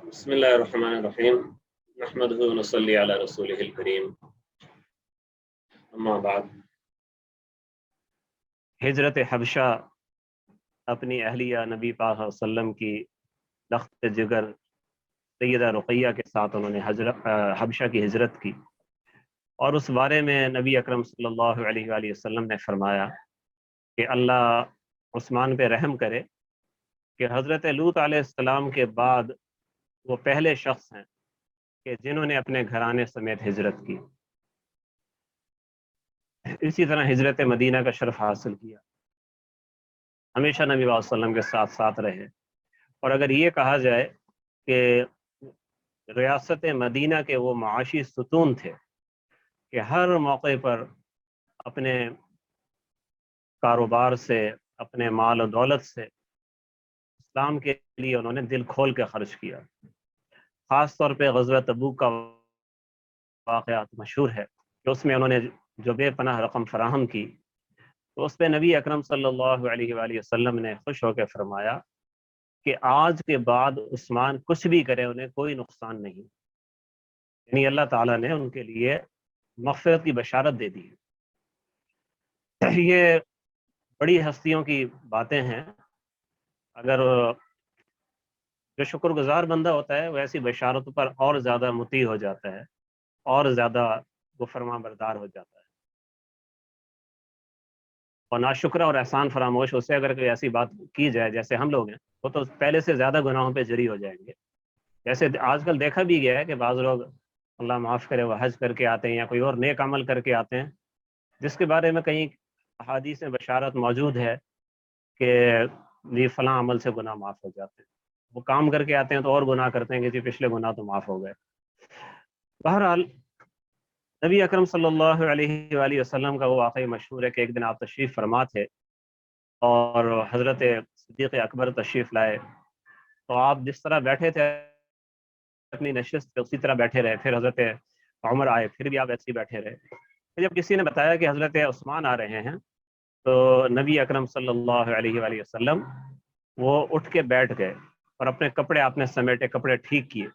بسم اللہ الرحمن الرحیم نحمده ونصلی علی رسولہ الکریم اما بعد۔ ہجرت حبشہ اپنی اہلیہ نبی پاک صلی اللہ علیہ وسلم کی لخت جگر سیدہ رقیہ کے ساتھ انہوں نے حبشہ کی ہجرت کی، اور اس بارے میں نبی اکرم صلی اللہ علیہ وآلہ وسلم نے فرمایا کہ اللہ عثمان پہ رحم کرے کہ حضرت لوط علیہ السلام کے بعد وہ پہلے شخص ہیں کہ جنہوں نے اپنے گھرانے سمیت ہجرت کی، اسی طرح ہجرت مدینہ کا شرف حاصل کیا، ہمیشہ نبی صلی اللہ علیہ وسلم کے ساتھ ساتھ رہے۔ اور اگر یہ کہا جائے کہ ریاست مدینہ کے وہ معاشی ستون تھے کہ ہر موقع پر اپنے کاروبار سے، اپنے مال و دولت سے اسلام کے لیے انہوں نے دل کھول کے خرچ کیا۔ خاص طور پہ غزوہ تبوک کا واقعات مشہور ہے کہ اس میں انہوں نے جو بے پناہ رقم فراہم کی، تو اس پہ نبی اکرم صلی اللہ علیہ وآلہ وسلم نے خوش ہو کے فرمایا کہ آج کے بعد عثمان کچھ بھی کرے انہیں کوئی نقصان نہیں، یعنی اللہ تعالیٰ نے ان کے لیے مغفرت کی بشارت دے دی ہے۔ یہ بڑی ہستیوں کی باتیں ہیں، اگر جو شکر گزار بندہ ہوتا ہے وہ ایسی بشارتوں پر اور زیادہ مطیع ہو جاتا ہے، اور زیادہ وہ فرما بردار ہو جاتا ہے، اور ناشکرہ اور احسان فراموش اسے اگر کوئی ایسی بات کی جائے جیسے ہم لوگ ہیں، وہ تو پہلے سے زیادہ گناہوں پہ جری ہو جائیں گے۔ جیسے آج کل دیکھا بھی گیا ہے کہ بعض لوگ اللہ معاف کرے وہ حج کر کے آتے ہیں یا کوئی اور نیک عمل کر کے آتے ہیں جس کے بارے میں کہیں احادیث میں بشارت موجود ہے کہ یہ فلاں عمل سے گناہ معاف ہو جاتے ہیں، وہ کام کر کے آتے ہیں تو اور گناہ کرتے ہیں کہ جی پچھلے گناہ تو معاف ہو گئے۔ بہرحال نبی اکرم صلی اللہ علیہ وآلہ وسلم کا وہ واقعی مشہور ہے کہ ایک دن آپ تشریف فرما تھے اور حضرت صدیق اکبر تشریف لائے، تو آپ جس طرح بیٹھے تھے اپنی نشست پہ اسی طرح بیٹھے رہے، پھر حضرت عمر آئے، پھر بھی آپ ایسے ہی بیٹھے رہے۔ پھر جب کسی نے بتایا کہ حضرت عثمان آ رہے ہیں تو نبی اکرم صلی اللہ علیہ وآلہ وسلم وہ اٹھ کے بیٹھ گئے اور اپنے کپڑے آپ نے سمیٹے، کپڑے ٹھیک کیے۔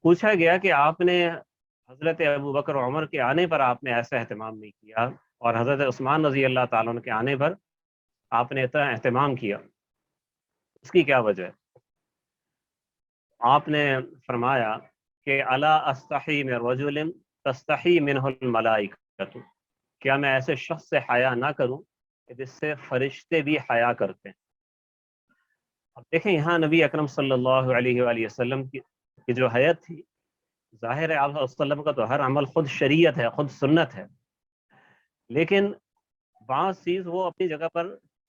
پوچھا گیا کہ آپ نے حضرت ابو بکر و عمر کے آنے پر آپ نے ایسا اہتمام نہیں کیا اور حضرت عثمان رضی اللہ تعالیٰ عنہ کے آنے پر آپ نے اتنا اہتمام کیا، اس کی کیا وجہ ہے؟ آپ نے فرمایا کہ الا استحی من رجل تستحی منہ الملائکۃ، کیا میں ایسے شخص سے حیا نہ کروں کہ جس سے فرشتے بھی حیا کرتے ہیں۔ اب دیکھیں یہاں نبی اکرم صلی اللہ علیہ وآلہ وسلم کی جو حیت تھی، ظاہر ہے آپ صلی اللہ علیہ وسلم کا تو ہر عمل خود شریعت ہے، خود سنت ہے، لیکن بعض چیز وہ اپنی جگہ پر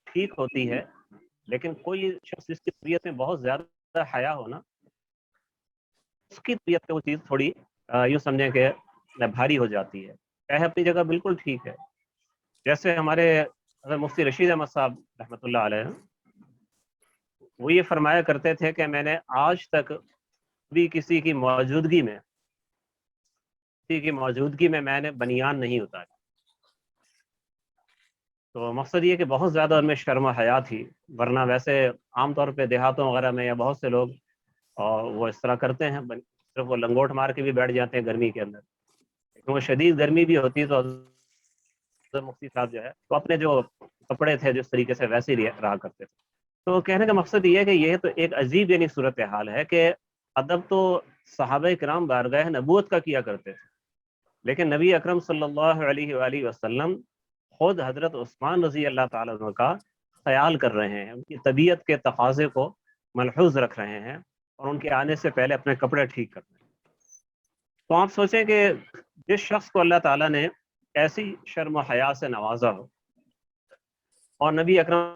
ٹھیک ہوتی ہے، لیکن کوئی شخص جس کی طبیعت میں بہت زیادہ حیا ہونا، اس کی طبیعت پہ وہ چیز تھوڑی یوں سمجھیں کہ بھاری ہو جاتی ہے۔ چاہے اپنی جگہ بالکل ٹھیک ہے، جیسے ہمارے حضرت مفتی رشید احمد صاحب رحمۃ اللہ علیہ وہ یہ فرمایا کرتے تھے کہ میں نے آج تک بھی کسی کی موجودگی میں میں نے بنیان نہیں اتاری۔ تو مقصد یہ کہ بہت زیادہ ان میں شرم و حیا تھی، ورنہ ویسے عام طور پہ دیہاتوں وغیرہ میں یا بہت سے لوگ وہ اس طرح کرتے ہیں، صرف وہ لنگوٹ مار کے بھی بیٹھ جاتے ہیں گرمی کے اندر، لیکن وہ شدید گرمی بھی ہوتی ہے تو حضرت مفتی صاحب جو ہے تو اپنے جو کپڑے تھے جس طریقے سے ویسے ہی رہا کرتے تھے۔ تو کہنے کا مقصد یہ ہے کہ یہ تو ایک عجیب یعنی صورتحال ہے کہ ادب تو صحابہ کرام بارگاہ نبوت کا کیا کرتے تھے، لیکن نبی اکرم صلی اللہ علیہ وآلہ وسلم خود حضرت عثمان رضی اللہ تعالیٰ عنہ کا خیال کر رہے ہیں، ان کی طبیعت کے تقاضے کو ملحوظ رکھ رہے ہیں اور ان کے آنے سے پہلے اپنے کپڑے ٹھیک کر رہے ہیں۔ تو آپ سوچیں کہ جس شخص کو اللہ تعالیٰ نے ایسی شرم و حیا سے نوازا ہو اور نبی اکرم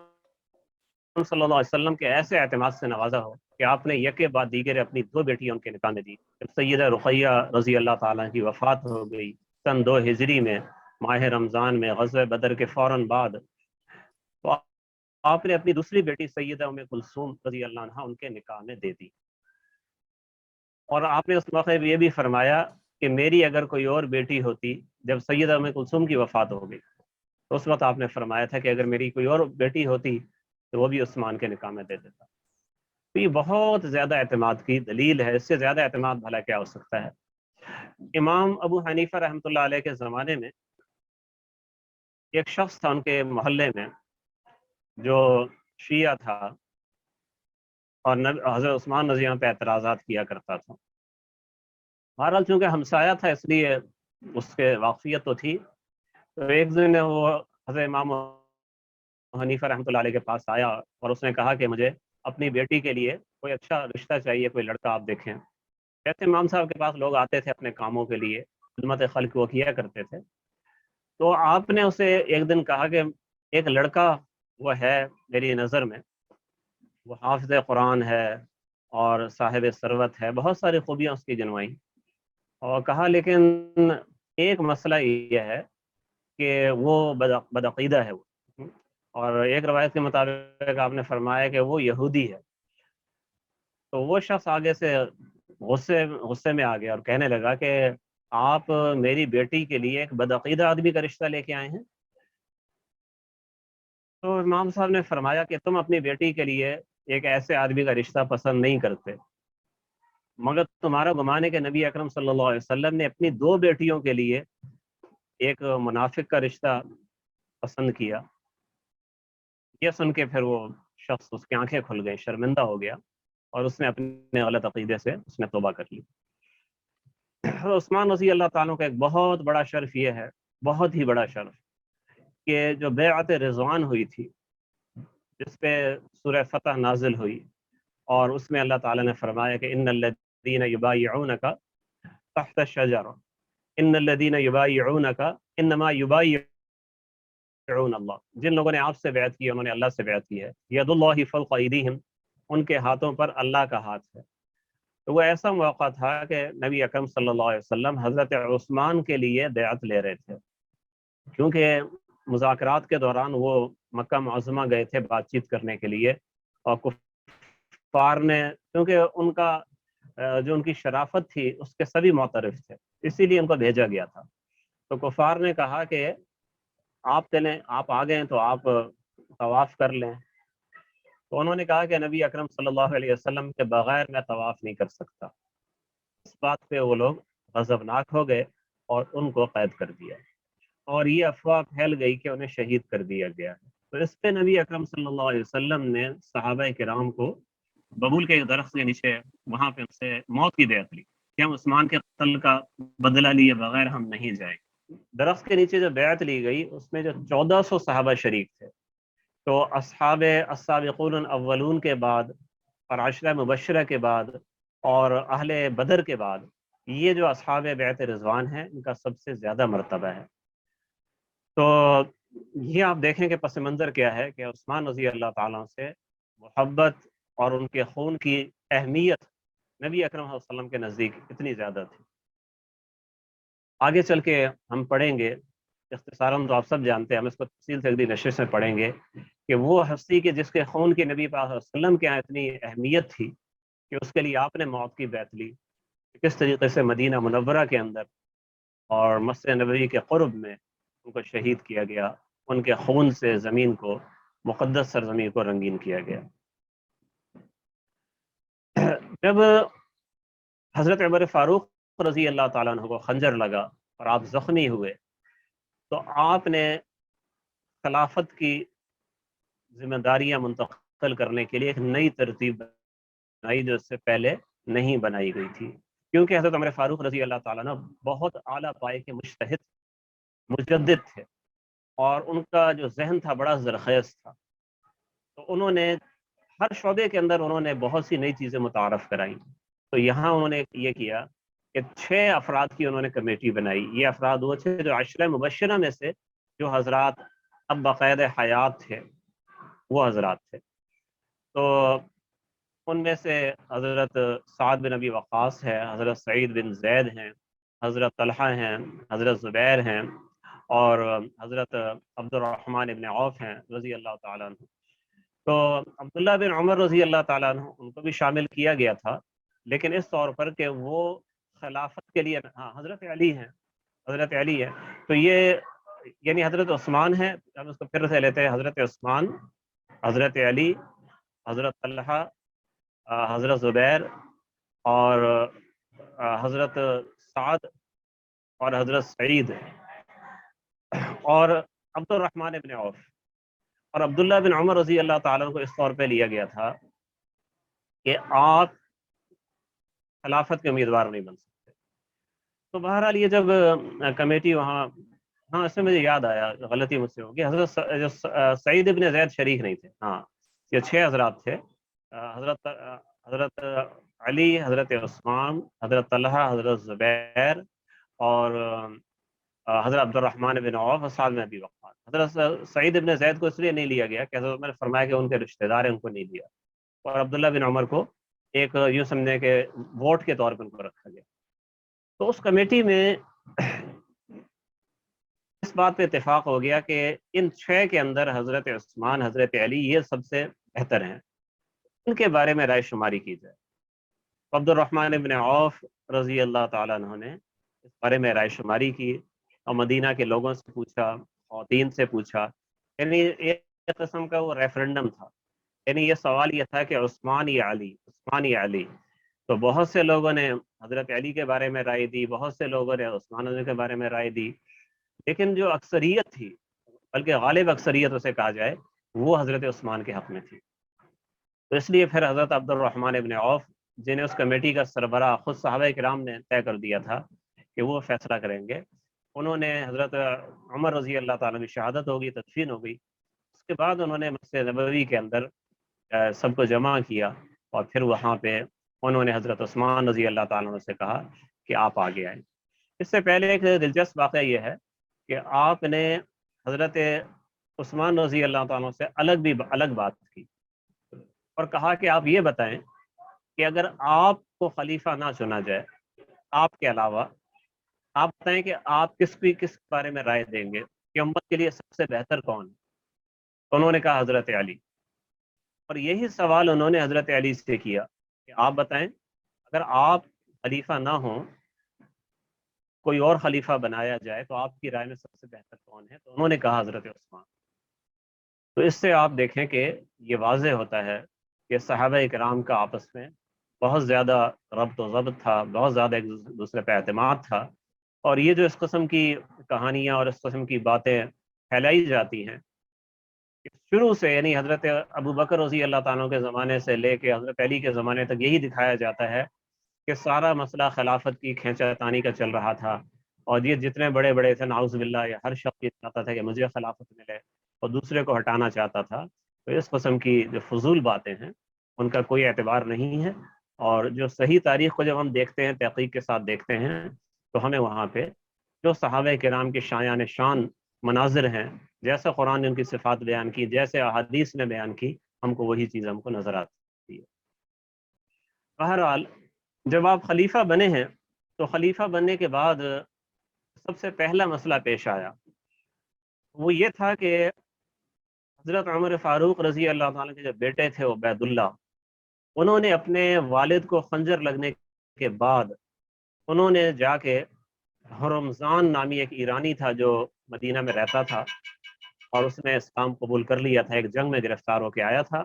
صلی اللہ علیہ وسلم کے ایسے اعتماد سے نوازا ہو کہ آپ نے یکے بعد دیگر اپنی 2 بیٹیاں ان کے نکاح میں دی۔ جب سیدہ رقیہ رضی اللہ تعالیٰ کی وفات ہو گئی سن 2 ہجری میں ماہ رمضان میں غزوہ بدر کے فوراً بعد، تو آپ نے اپنی دوسری بیٹی سیدہ ام کلثوم رضی اللہ عنہا ان کے نکاح میں دے دی، اور آپ نے اس موقع یہ بھی فرمایا کہ میری اگر کوئی اور بیٹی ہوتی، جب سیدہ ام کلثوم کی وفات ہو گئی تو اس وقت آپ نے فرمایا تھا کہ اگر میری کوئی اور بیٹی ہوتی تو وہ بھی عثمان کے نکاح میں دے دیتا۔ تو یہ بہت زیادہ اعتماد کی دلیل ہے، اس سے زیادہ اعتماد بھلا کیا ہو سکتا ہے۔ امام ابو حنیفہ رحمۃ اللہ علیہ کے زمانے میں ایک شخص تھا ان کے محلے میں جو شیعہ تھا، اور حضرت عثمان رضی اللہ عنہ پہ اعتراضات کیا کرتا تھا۔ بہرحال چونکہ ہمسایہ تھا اس لیے اس کے واقفیت تو تھی، تو ایک دن وہ حضرت امام حنیفہ رحمۃ اللہ علیہ کے پاس آیا اور اس نے کہا کہ مجھے اپنی بیٹی کے لیے کوئی اچھا رشتہ چاہیے، کوئی لڑکا آپ دیکھیں۔ ایسے امام صاحب کے پاس لوگ آتے تھے اپنے کاموں کے لیے، خدمت خلق وہ کیا کرتے تھے، تو آپ نے اسے ایک دن کہا کہ ایک لڑکا وہ ہے میری نظر میں، وہ حافظ قرآن ہے اور صاحب ثروت ہے، بہت ساری خوبیاں اس کی گنوائیں، اور کہا لیکن ایک مسئلہ یہ ہے کہ وہ بدعقیدہ ہے وہ، اور ایک روایت کے مطابق آپ نے فرمایا کہ وہ یہودی ہے۔ تو وہ شخص آگے سے غصے میں آ گیا اور کہنے لگا کہ آپ میری بیٹی کے لیے ایک بدعقیدہ آدمی کا رشتہ لے کے آئے ہیں۔ تو امام صاحب نے فرمایا کہ تم اپنی بیٹی کے لیے ایک ایسے آدمی کا رشتہ پسند نہیں کرتے، مگر تمہارا گمان ہے کہ نبی اکرم صلی اللہ علیہ وسلم نے اپنی 2 بیٹیوں کے لیے ایک منافق کا رشتہ پسند کیا۔ یہ سن کے پھر وہ شخص، اس کی آنکھیں کھل گئیں، شرمندہ ہو گیا، اور اس نے اپنے غلط عقیدے سے اس نے توبہ کر لی۔ عثمان رضی اللہ تعالیٰ کا ایک بہت بڑا شرف یہ ہے، بہت ہی بڑا شرف، کہ جو بیعت رضوان ہوئی تھی جس پہ سورہ فتح نازل ہوئی، اور اس میں اللہ تعالیٰ نے فرمایا کہ ان الذین یبایعونک تحت الشجرہ ان الذین یبایعونک انما یبایعون اللہ، جن لوگوں نے آپ سے بیعت کی انہوں نے اللہ سے بیعت کی ہے، ید اللہ فوق ایدیہم، ان کے ہاتھوں پر اللہ کا ہاتھ ہے۔ تو وہ ایسا موقع تھا کہ نبی اکرم صلی اللہ علیہ وسلم حضرت عثمان کے لیے بیعت لے رہے تھے، کیونکہ مذاکرات کے دوران وہ مکہ معظمہ گئے تھے بات چیت کرنے کے لیے، اور کفار نے، کیونکہ ان کا جو ان کی شرافت تھی اس کے سبھی معترف تھے، اسی لیے ان کو بھیجا گیا تھا۔ تو کفار نے کہا کہ آپ چلیں، آپ آ گئے تو آپ طواف کر لیں۔ تو انہوں نے کہا کہ نبی اکرم صلی اللہ علیہ وسلم کے بغیر میں طواف نہیں کر سکتا۔ اس بات پہ وہ لوگ غضبناک ہو گئے اور ان کو قید کر دیا، اور یہ افواہ پھیل گئی کہ انہیں شہید کر دیا گیا۔ تو اس پہ نبی اکرم صلی اللہ علیہ وسلم نے صحابہ کرام کو ببول کے ایک درخت کے نیچے وہاں پہ ان سے موت کی بیعت لی کہ ہم عثمان کے قتل کا بدلہ لیے بغیر ہم نہیں جائیں۔ درخت کے نیچے جو بیعت لی گئی اس میں جو 1400 صحابہ شریک تھے، تو اصحاب السابقون الاولون کے بعد اور عشرہ مبشرہ کے بعد اور اہل بدر کے بعد یہ جو اصحاب بیعت رضوان ہیں ان کا سب سے زیادہ مرتبہ ہے۔ تو یہ آپ دیکھیں کہ پس منظر کیا ہے کہ عثمان رضی اللہ تعالیٰ سے محبت اور ان کے خون کی اہمیت نبی اکرم صلی اللہ علیہ وسلم کے نزدیک اتنی زیادہ تھی۔ آگے چل کے ہم پڑھیں گے، اختصاراً تو آپ سب جانتے ہیں، ہم اس کو تفصیل سے اگلی نشست میں پڑھیں گے کہ وہ ہستی کے جس کے خون کے نبی پاک صلی اللہ علیہ وسلم کے یہاں اتنی اہمیت تھی کہ اس کے لیے آپ نے موت کی بیعت لی، کس طریقے سے مدینہ منورہ کے اندر اور مسجد نبوی کے قرب میں ان کو شہید کیا گیا، ان کے خون سے زمین کو، مقدس سرزمین کو رنگین کیا گیا۔ جب حضرت عمر فاروق رضی اللہ تعالیٰ عنہ کو خنجر لگا اور آپ زخمی ہوئے، تو آپ نے خلافت کی ذمہ داریاں منتقل کرنے کے لیے ایک نئی ترتیب بنائی جو اس سے پہلے نہیں بنائی گئی تھی، کیونکہ حضرت عمر فاروق رضی اللہ تعالیٰ عنہ بہت اعلیٰ پائے کے مجتہد مجدد تھے، اور ان کا جو ذہن تھا بڑا زرخیز تھا، تو انہوں نے ہر شعبے کے اندر انہوں نے بہت سی نئی چیزیں متعارف کرائیں۔ تو یہاں انہوں نے یہ کیا کہ 6 افراد کی انہوں نے کمیٹی بنائی۔ یہ افراد وہ تھے جو عشرہ مبشرہ میں سے جو حضرات اب باقاعدہ حیات تھے، وہ حضرات تھے۔ تو ان میں سے حضرت سعد بن ابی وقاص ہے، حضرت سعید بن زید ہیں، حضرت طلحہ ہیں، حضرت زبیر ہیں، اور حضرت عبد الرحمن بن عوف ہیں رضی اللہ تعالیٰ عنہ۔ تو عبداللہ بن عمر رضی اللہ تعالیٰ عنہ ان کو بھی شامل کیا گیا تھا، لیکن اس طور پر کہ وہ خلافت کے لیے، ہاں حضرت علی ہیں، حضرت علی ہے، تو یہ یعنی حضرت عثمان ہے، ہم اس کو پھر سے لیتے ہیں، حضرت عثمان، حضرت علی، حضرت طلحہ، حضرت زبیر اور حضرت سعد اور حضرت سعید اور عبد الرحمن بن عوف اور عبداللہ بن عمر رضی اللہ تعالیٰ کو اس طور پہ لیا گیا تھا کہ آپ خلافت کے امیدوار نہیں بن سکتے. تو بہرحال یہ جب کمیٹی وہاں، ہاں اس میں مجھے یاد آیا، غلطی مجھ سے ہوگی، حضرت سعید ابن زید شریک نہیں تھے. ہاں یہ 6 حضرات تھے، حضرت علی، حضرت عثمان، حضرت طلحہ، حضرت زبیر اور حضرت عبد الرحمن بن عوف اور سعد بن ابی وقاص. حضرت سعید ابن زید کو اس لیے نہیں لیا گیا کہ حضرت عمر نے فرمایا کہ ان کے رشتہ دار ہیں، ان کو نہیں لیا، اور عبداللہ بن عمر کو ایک یوں سمجھے کہ ووٹ کے طور پر ان کو رکھا گیا. تو اس کمیٹی میں اس بات پہ اتفاق ہو گیا کہ ان 6 کے اندر حضرت عثمان، حضرت علی یہ سب سے بہتر ہیں، ان کے بارے میں رائے شماری کی جائے. عبد الرحمن بن عوف رضی اللہ تعالیٰ عنہ نے اس بارے میں رائے شماری کی اور مدینہ کے لوگوں سے پوچھا، خواتین سے پوچھا، یعنی ایک قسم کا وہ ریفرنڈم تھا. یعنی یہ سوال یہ تھا کہ عثمان یا علی، عثمان یا علی. تو بہت سے لوگوں نے حضرت علی کے بارے میں رائے دی، بہت سے لوگوں نے عثمان کے بارے میں رائے دی، لیکن جو اکثریت تھی، بلکہ غالب اکثریت اسے کہا جائے، وہ حضرت عثمان کے حق میں تھی. تو اس لیے پھر حضرت عبد الرحمن ابن عوف، جنہیں اس کمیٹی کا سربراہ خود صحابہ کرام نے طے کر دیا تھا کہ وہ فیصلہ کریں گے، انہوں نے حضرت عمر رضی اللہ تعالیٰ کی شہادت ہوگی، تدفین ہو گئی، اس کے بعد انہوں نے مسجد نبوی کے اندر سب کو جمع کیا اور پھر وہاں پہ انہوں نے حضرت عثمان رضی اللہ تعالیٰ سے کہا کہ آپ آگے آئیں. اس سے پہلے ایک دلچسپ واقعہ یہ ہے کہ آپ نے حضرت عثمان رضی اللہ تعالیٰ سے الگ بات کی اور کہا کہ آپ یہ بتائیں کہ اگر آپ کو خلیفہ نہ چنا جائے آپ کے علاوہ، آپ بتائیں کہ آپ کس بارے میں رائے دیں گے کہ امت کے لیے سب سے بہتر کون ہے؟ تو انہوں نے کہا حضرت علی. اور یہی سوال انہوں نے حضرت علی سے کیا کہ آپ بتائیں اگر آپ خلیفہ نہ ہوں، کوئی اور خلیفہ بنایا جائے تو آپ کی رائے میں سب سے بہتر کون ہے؟ تو انہوں نے کہا حضرت عثمان. تو اس سے آپ دیکھیں کہ یہ واضح ہوتا ہے کہ صحابہ اکرام کا آپس میں بہت زیادہ ربط و ضبط تھا، بہت زیادہ ایک دوسرے پہ اعتماد تھا. اور یہ جو اس قسم کی کہانیاں اور اس قسم کی باتیں پھیلائی جاتی ہیں شروع سے، یعنی حضرت ابو بکر رضی اللہ تعالیٰ کے زمانے سے لے کے حضرت علی کے زمانے تک یہی دکھایا جاتا ہے کہ سارا مسئلہ خلافت کی کھینچا تانی کا چل رہا تھا، اور یہ جتنے بڑے بڑے تھے نعوذ باللہ، یہ ہر شخص یہ چاہتا تھا کہ مجھے خلافت ملے اور دوسرے کو ہٹانا چاہتا تھا. تو اس قسم کی جو فضول باتیں ہیں ان کا کوئی اعتبار نہیں ہے. اور جو صحیح تاریخ کو جب ہم دیکھتے ہیں، تحقیق کے ساتھ دیکھتے ہیں، تو ہمیں وہاں پہ جو صحابہ کرام کے شایان شان مناظر ہیں، جیسے قرآن نے ان کی صفات بیان کی، جیسے احادیث نے بیان کی، ہم کو وہی چیز ہم کو نظر آتی ہے. بہرحال جب آپ خلیفہ بنے ہیں تو خلیفہ بننے کے بعد سب سے پہلا مسئلہ پیش آیا، وہ یہ تھا کہ حضرت عمر فاروق رضی اللہ تعالیٰ کے جو بیٹے تھے عبید اللہ، انہوں نے اپنے والد کو خنجر لگنے کے بعد انہوں نے جا کے ہرمزان نامی ایک ایرانی تھا جو مدینہ میں رہتا تھا اور اس نے اسلام قبول کر لیا تھا، ایک جنگ میں گرفتار ہو کے آیا تھا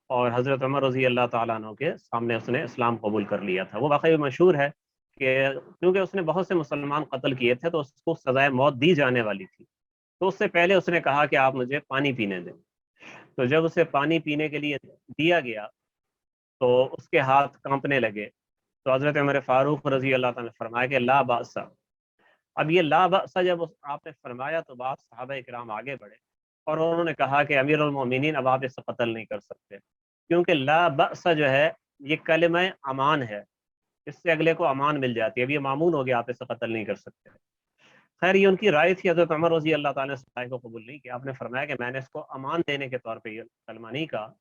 اور حضرت عمر رضی اللہ تعالیٰ عنہ کے سامنے اس نے اسلام قبول کر لیا تھا. وہ واقعی مشہور ہے کہ کیونکہ اس نے بہت سے مسلمان قتل کیے تھے تو اس کو سزائے موت دی جانے والی تھی. تو اس سے پہلے اس نے کہا کہ آپ مجھے پانی پینے دیں. تو جب اسے پانی پینے کے لیے دیا گیا تو اس کے ہاتھ کانپنے لگے. تو حضرت عمر فاروق رضی اللہ تعالیٰ نے فرمایا کہ لا بأس. اب یہ لا بأس جب آپ نے فرمایا تو بعض صحابہ اکرام آگے بڑھے اور انہوں نے کہا کہ امیر المومنین اب آپ اسے قتل نہیں کر سکتے، کیونکہ لا بأس جو ہے یہ کلمہ امان ہے، اس سے اگلے کو امان مل جاتی ہے. اب یہ معمول ہو گیا، آپ اسے قتل نہیں کر سکتے. خیر یہ ان کی رائے تھی. حضرت عمر رضی اللہ تعالیٰ نے اس رائے کو قبول نہیں کیا. آپ نے فرمایا کہ میں نے اس کو امان دینے کے طور پہ یہ کلمہ نہیں کہا.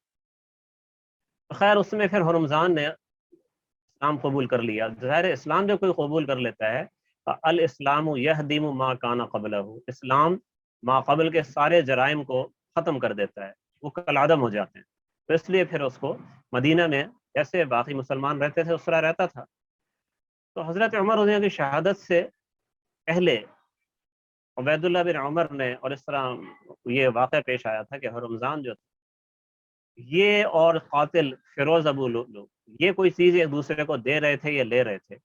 خیر اس میں پھر ہرمزان نے اسلام قبول کر لیا. ظاہر اسلام جب کوئی قبول کر لیتا ہے، الاسلام یہدم ما کان قبلہ، اسلام ما قبل کے سارے جرائم کو ختم کر دیتا ہے، وہ کالعدم ہو جاتے ہیں. تو اس لیے پھر اس کو مدینہ میں جیسے باقی مسلمان رہتے تھے اس طرح رہتا تھا. تو حضرت عمر رضی اللہ کی شہادت سے پہلے عبید اللہ بن عمر نے، اور اس طرح یہ واقعہ پیش آیا تھا کہ ہرمزان جو یہ اور قاتل فیروز ابو لؤلؤ یہ کوئی چیز ایک دوسرے کو دے رہے تھے یا لے رہے تھے،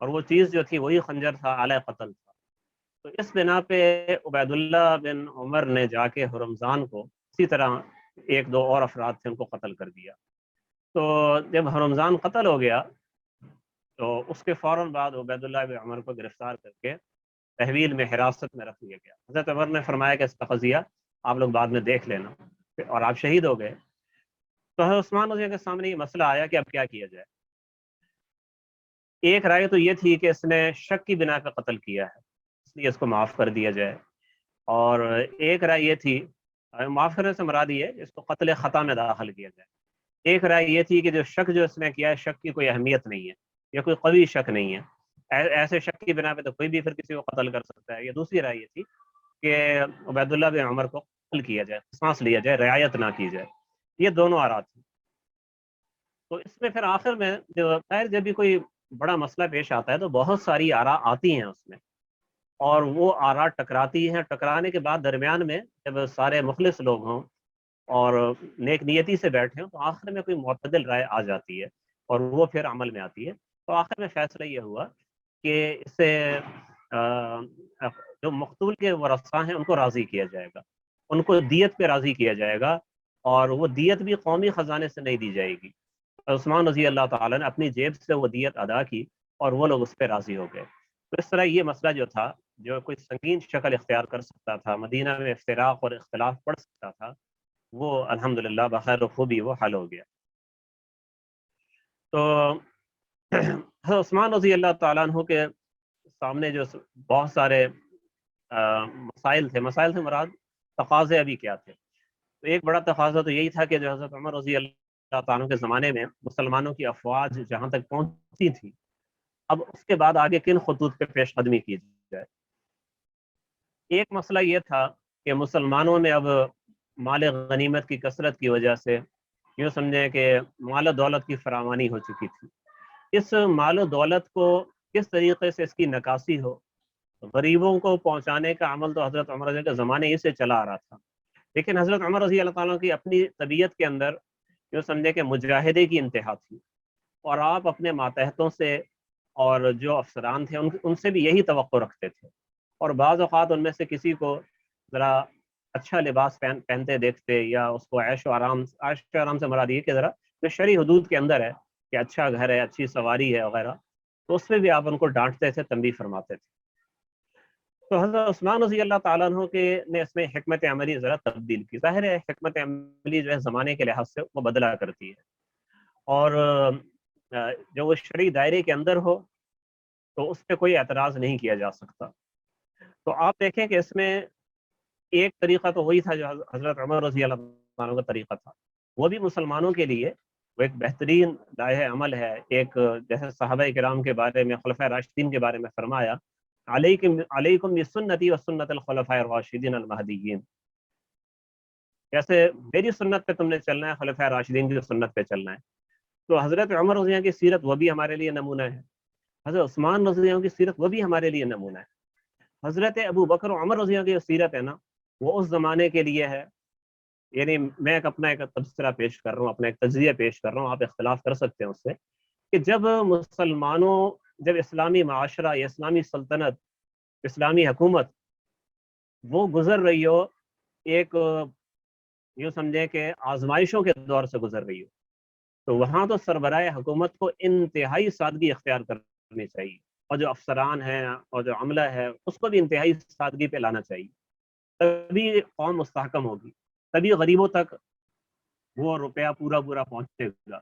اور وہ چیز جو تھی وہی خنجر تھا، آلہ قتل تھا۔ تو اس بنا پہ عبید اللہ بن عمر نے جا کے حرمزان کو، اسی طرح ایک دو اور افراد تھے، ان کو قتل کر دیا۔ تو جب حرمزان قتل ہو گیا تو اس کے فوراً بعد عبید اللہ بن عمر کو گرفتار کر کے تحویل میں حراست میں رکھ لیا گیا۔ حضرت عمر نے فرمایا کہ اس کا قضیہ آپ لوگ بعد میں دیکھ لینا، اور آپ شہید ہو گئے۔ تو حضرت عثمان رضی اللہ کے سامنے یہ مسئلہ آیا کہ اب کیا کیا جائے۔ ایک رائے تو یہ تھی کہ اس نے شک کی بنا پہ قتل کیا ہے، اس لیے اس کو معاف کر دیا جائے، اور ایک رائے یہ تھی، معاف کرنے سے مراد یہ ہے اس کو قتل خطا میں داخل کیا جائے۔ ایک رائے یہ تھی کہ جو شک جو اس نے کیا ہے، شک کی کوئی اہمیت نہیں ہے، یا کوئی قوی شک نہیں ہے، ایسے شک کی بنا پہ تو کوئی بھی پھر کسی کو قتل کر سکتا ہے۔ یہ دوسری رائے یہ تھی کہ عبید اللہ بن عمر کو قتل کیا جائے، قصاص لیا جائے، رعایت نہ کی جائے۔ یہ دونوں آراء تھی۔ تو اس میں پھر آخر میں جو خیر جب بھی کوئی بڑا مسئلہ پیش آتا ہے تو بہت ساری آراء آتی ہیں اس میں، اور وہ آراء ٹکراتی ہیں، ٹکرانے کے بعد درمیان میں جب سارے مخلص لوگ ہوں اور نیک نیتی سے بیٹھے ہوں تو آخر میں کوئی معتدل رائے آ جاتی ہے، اور وہ پھر عمل میں آتی ہے۔ تو آخر میں فیصلہ یہ ہوا کہ اسے جو مقتول کے ورثاء ہیں ان کو راضی کیا جائے گا، ان کو دیت پہ راضی کیا جائے گا، اور وہ دیت بھی قومی خزانے سے نہیں دی جائے گی۔ عثمان رضی اللہ تعالیٰ نے اپنی جیب سے وہ دیت ادا کی، اور وہ لوگ اس پہ راضی ہو گئے۔ تو اس طرح یہ مسئلہ جو تھا، جو کوئی سنگین شکل اختیار کر سکتا تھا، مدینہ میں افتراق اور اختلاف پڑ سکتا تھا، وہ الحمدللہ بخیر و خوبی وہ حل ہو گیا۔ تو حضرت عثمان رضی اللہ تعالیٰ عنہ کے سامنے جو بہت سارے مسائل سے مراد تقاضے ابھی کیا تھے۔ تو ایک بڑا تقاضا تو یہی تھا کہ جو حضرت عمر رضی اللہ تعالیٰ عنہ کے زمانے میں مسلمانوں کی افواج جہاں تک پہنچی تھی، اب اس کے بعد آگے کن خطوط پہ پیش قدمی کی جائے۔ ایک مسئلہ یہ تھا کہ مسلمانوں میں اب مال غنیمت کی کثرت کی وجہ سے یوں سمجھیں کہ مال و دولت کی فراوانی ہو چکی تھی۔ اس مال و دولت کو کس طریقے سے اس کی نکاسی ہو، غریبوں کو پہنچانے کا عمل تو حضرت عمر رضی اللہ کے زمانے ہی سے چلا آ رہا تھا، لیکن حضرت عمر رضی اللہ تعالیٰ کی اپنی طبیعت کے اندر یوں سمجھے کہ مجاہدے کی انتہا تھی، اور آپ اپنے ماتحتوں سے اور جو افسران تھے ان سے بھی یہی توقع رکھتے تھے، اور بعض اوقات ان میں سے کسی کو ذرا اچھا لباس پہنتے دیکھتے، یا اس کو عیش و آرام سے مراد یہ کہ ذرا جو شرعی حدود کے اندر ہے کہ اچھا گھر ہے، اچھی سواری ہے وغیرہ، تو اس میں بھی آپ ان کو ڈانٹتے تھے، تنبیہ فرماتے تھے۔ تو حضرت عثمان رضی اللہ تعالیٰ عنہ کے نے اس میں حکمت عملی ذرا تبدیل کی۔ ظاہر ہے حکمت عملی جو ہے زمانے کے لحاظ سے وہ بدلا کرتی ہے، اور جو وہ شرعی دائرے کے اندر ہو تو اس پہ کوئی اعتراض نہیں کیا جا سکتا۔ تو آپ دیکھیں کہ اس میں ایک طریقہ تو وہی تھا جو حضرت عمر رضی اللہ عنہ کا طریقہ تھا، وہ بھی مسلمانوں کے لیے وہ ایک بہترین دائع عمل ہے۔ ایک جیسے صحابہ کرام کے بارے میں، خلفائے راشدین کے بارے میں فرمایا، علیکم بسنتی و سنت الخلفاء الراشدین المہدیین، جیسے میری سنت پہ تم نے چلنا ہے، خلفائے راشدین کی سنت پہ چلنا ہے۔ تو حضرت عمر رضی اللہ کی سیرت وہ بھی ہمارے لیے نمونہ ہے، حضرت عثمان رضی اللہ کی سیرت وہ بھی ہمارے لیے نمونہ ہے، حضرت ابو بکر و عمر رضی اللہ کی سیرت ہے نا، وہ اس زمانے کے لیے ہے۔ یعنی میں اپنا ایک تبصرہ پیش کر رہا ہوں، اپنا ایک تجزیہ پیش کر رہا ہوں، آپ اختلاف کر سکتے ہیں اس سے، کہ جب اسلامی معاشرہ یا اسلامی سلطنت، اسلامی حکومت وہ گزر رہی ہو، ایک یوں سمجھیں کہ آزمائشوں کے دور سے گزر رہی ہو، تو وہاں تو سربراہ حکومت کو انتہائی سادگی اختیار کرنی چاہیے، اور جو افسران ہیں اور جو عملہ ہے اس کو بھی انتہائی سادگی پہ لانا چاہیے، تبھی قوم مستحکم ہوگی، تبھی غریبوں تک وہ روپیہ پورا پہنچے گا،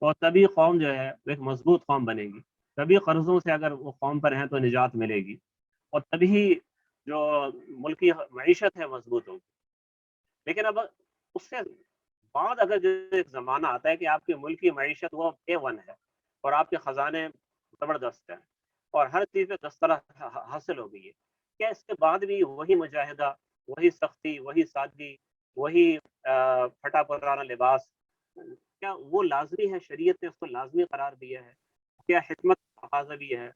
اور تبھی قوم جو ہے ایک مضبوط قوم بنے گی، تبھی قرضوں سے اگر وہ قوم پر ہیں تو نجات ملے گی، اور تبھی جو ملکی معیشت ہے مضبوط ہوگی۔ لیکن اب اس سے بعد اگر جو ایک زمانہ آتا ہے کہ آپ کی ملک کی معیشت وہ A1 ہے، اور آپ کے خزانے زبردست ہیں، اور ہر چیز پہ دسترس حاصل ہو گئی ہے، کیا اس کے بعد بھی وہی مجاہدہ، وہی سختی، وہی سادگی، وہی پھٹا پرانا لباس، کیا وہ لازمی ہے؟ شریعت نے اس کو لازمی قرار دیا ہے؟ کیا حکمت کا تقاضا بھی ہے؟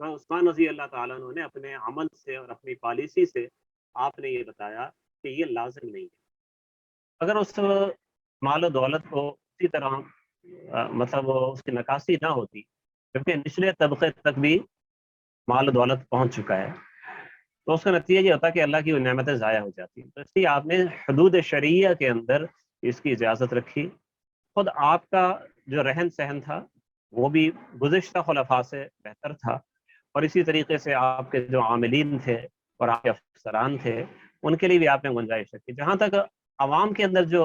تو عثمان رضی اللہ تعالیٰ عنہ نے اپنے عمل سے اور اپنی پالیسی سے آپ نے یہ بتایا کہ یہ لازم نہیں ہے۔ اگر اس مال و دولت کو اسی طرح مطلب اس کی نکاسی نہ ہوتی، کیونکہ نچلے طبقے تک بھی مال و دولت پہنچ چکا ہے، تو اس کا نتیجہ یہ ہوتا ہے کہ اللہ کی وہ نعمتیں ضائع ہو جاتی ہیں۔ تو اس لیے آپ نے حدود شرعیہ کے اندر اس کی اجازت رکھی۔ خود آپ کا جو رہن سہن تھا وہ بھی گزشتہ خلفاء سے بہتر تھا، اور اسی طریقے سے آپ کے جو عاملین تھے اور آپ کے افسران تھے ان کے لیے بھی آپ نے گنجائش رکھی۔ جہاں تک عوام کے اندر جو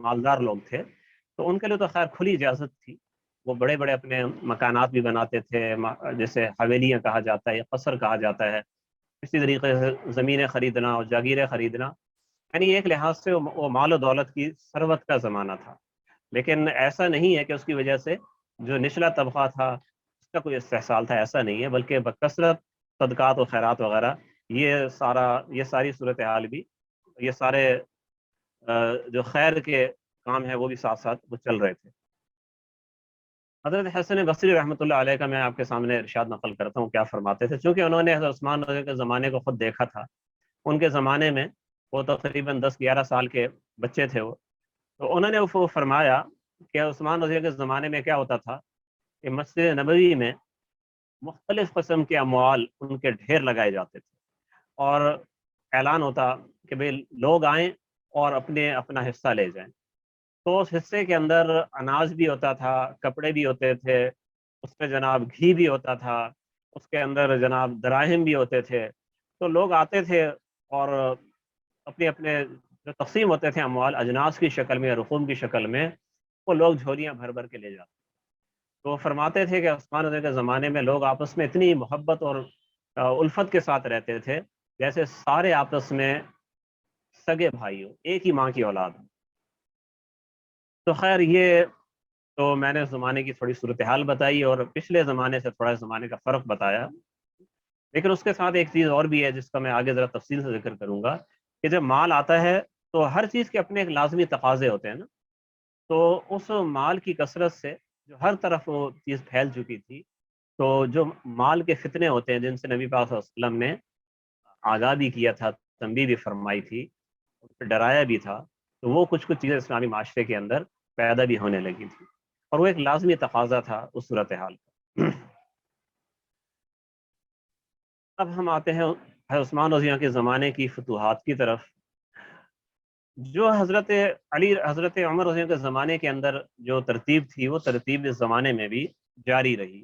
مالدار لوگ تھے تو ان کے لیے تو خیر کھلی اجازت تھی، وہ بڑے بڑے اپنے مکانات بھی بناتے تھے، جیسے حویلیاں کہا جاتا ہے یا قصر کہا جاتا ہے، اسی طریقے سے زمینیں خریدنا اور جاگیریں خریدنا، یعنی ایک لحاظ سے وہ مال و دولت کی ثروت کا زمانہ تھا۔ لیکن ایسا نہیں ہے کہ اس کی وجہ سے جو نچلا طبقہ تھا اس کا کوئی استحصال تھا، ایسا نہیں ہے، بلکہ بکثرت صدقات و خیرات وغیرہ یہ ساری صورتحال بھی، یہ سارے جو خیر کے کام ہیں وہ بھی ساتھ ساتھ وہ چل رہے تھے۔ حضرت حسن بصری رحمۃ اللہ علیہ کا میں آپ کے سامنے ارشاد نقل کرتا ہوں کیا فرماتے تھے، چونکہ انہوں نے حضرت عثمان رضی اللہ کے زمانے کو خود دیکھا تھا۔ ان کے زمانے میں وہ تقریباً 10-11 سال کے بچے تھے، وہ تو انہوں نے وہ فرمایا کہ عثمان رضی اللہ کے زمانے میں کیا ہوتا تھا کہ مسجد نبوی میں مختلف قسم کے اموال ان کے ڈھیر لگائے جاتے تھے، اور اعلان ہوتا کہ بھئی لوگ آئیں اور اپنا حصہ لے جائیں۔ تو اس حصے کے اندر اناج بھی ہوتا تھا، کپڑے بھی ہوتے تھے، اس میں جناب گھی بھی ہوتا تھا، اس کے اندر جناب دراہم بھی ہوتے تھے۔ تو لوگ آتے تھے اور اپنے اپنے جو تقسیم ہوتے تھے اموال اجناس کی شکل میں یا رقوم کی شکل میں، وہ لوگ جھولیاں بھر بھر کے لے جاتے۔ تو وہ فرماتے تھے کہ عثمان رضی اللہ کے زمانے میں لوگ آپس میں اتنی محبت اور الفت کے ساتھ رہتے تھے جیسے سارے آپس میں سگے بھائی ہو، ایک ہی ماں کی اولاد ہو۔ تو خیر یہ تو میں نے زمانے کی تھوڑی صورتحال بتائی اور پچھلے زمانے سے تھوڑا زمانے کا فرق بتایا، لیکن اس کے ساتھ ایک چیز اور بھی ہے جس کا میں آگے ذرا تفصیل سے ذکر کروں گا کہ جب مال آتا ہے تو ہر چیز کے اپنے ایک لازمی تقاضے ہوتے ہیں نا، تو اس مال کی کثرت سے جو ہر طرف وہ چیز پھیل چکی تھی، تو جو مال کے فتنے ہوتے ہیں جن سے نبی پاک صلی اللہ علیہ وسلم نے آگاہ بھی کیا تھا، تنبیہ بھی فرمائی تھی، ڈرایا بھی تھا، تو وہ کچھ چیزیں اسلامی معاشرے کے اندر پیدا بھی ہونے لگی تھی، اور وہ ایک لازمی تقاضا تھا اس صورتحال کا۔ اب ہم آتے ہیں عثمان رضی اللہ کے زمانے کی فتوحات کی طرف۔ جو حضرت عمر رضی اللہ کے زمانے کے اندر جو ترتیب تھی وہ ترتیب اس زمانے میں بھی جاری رہی،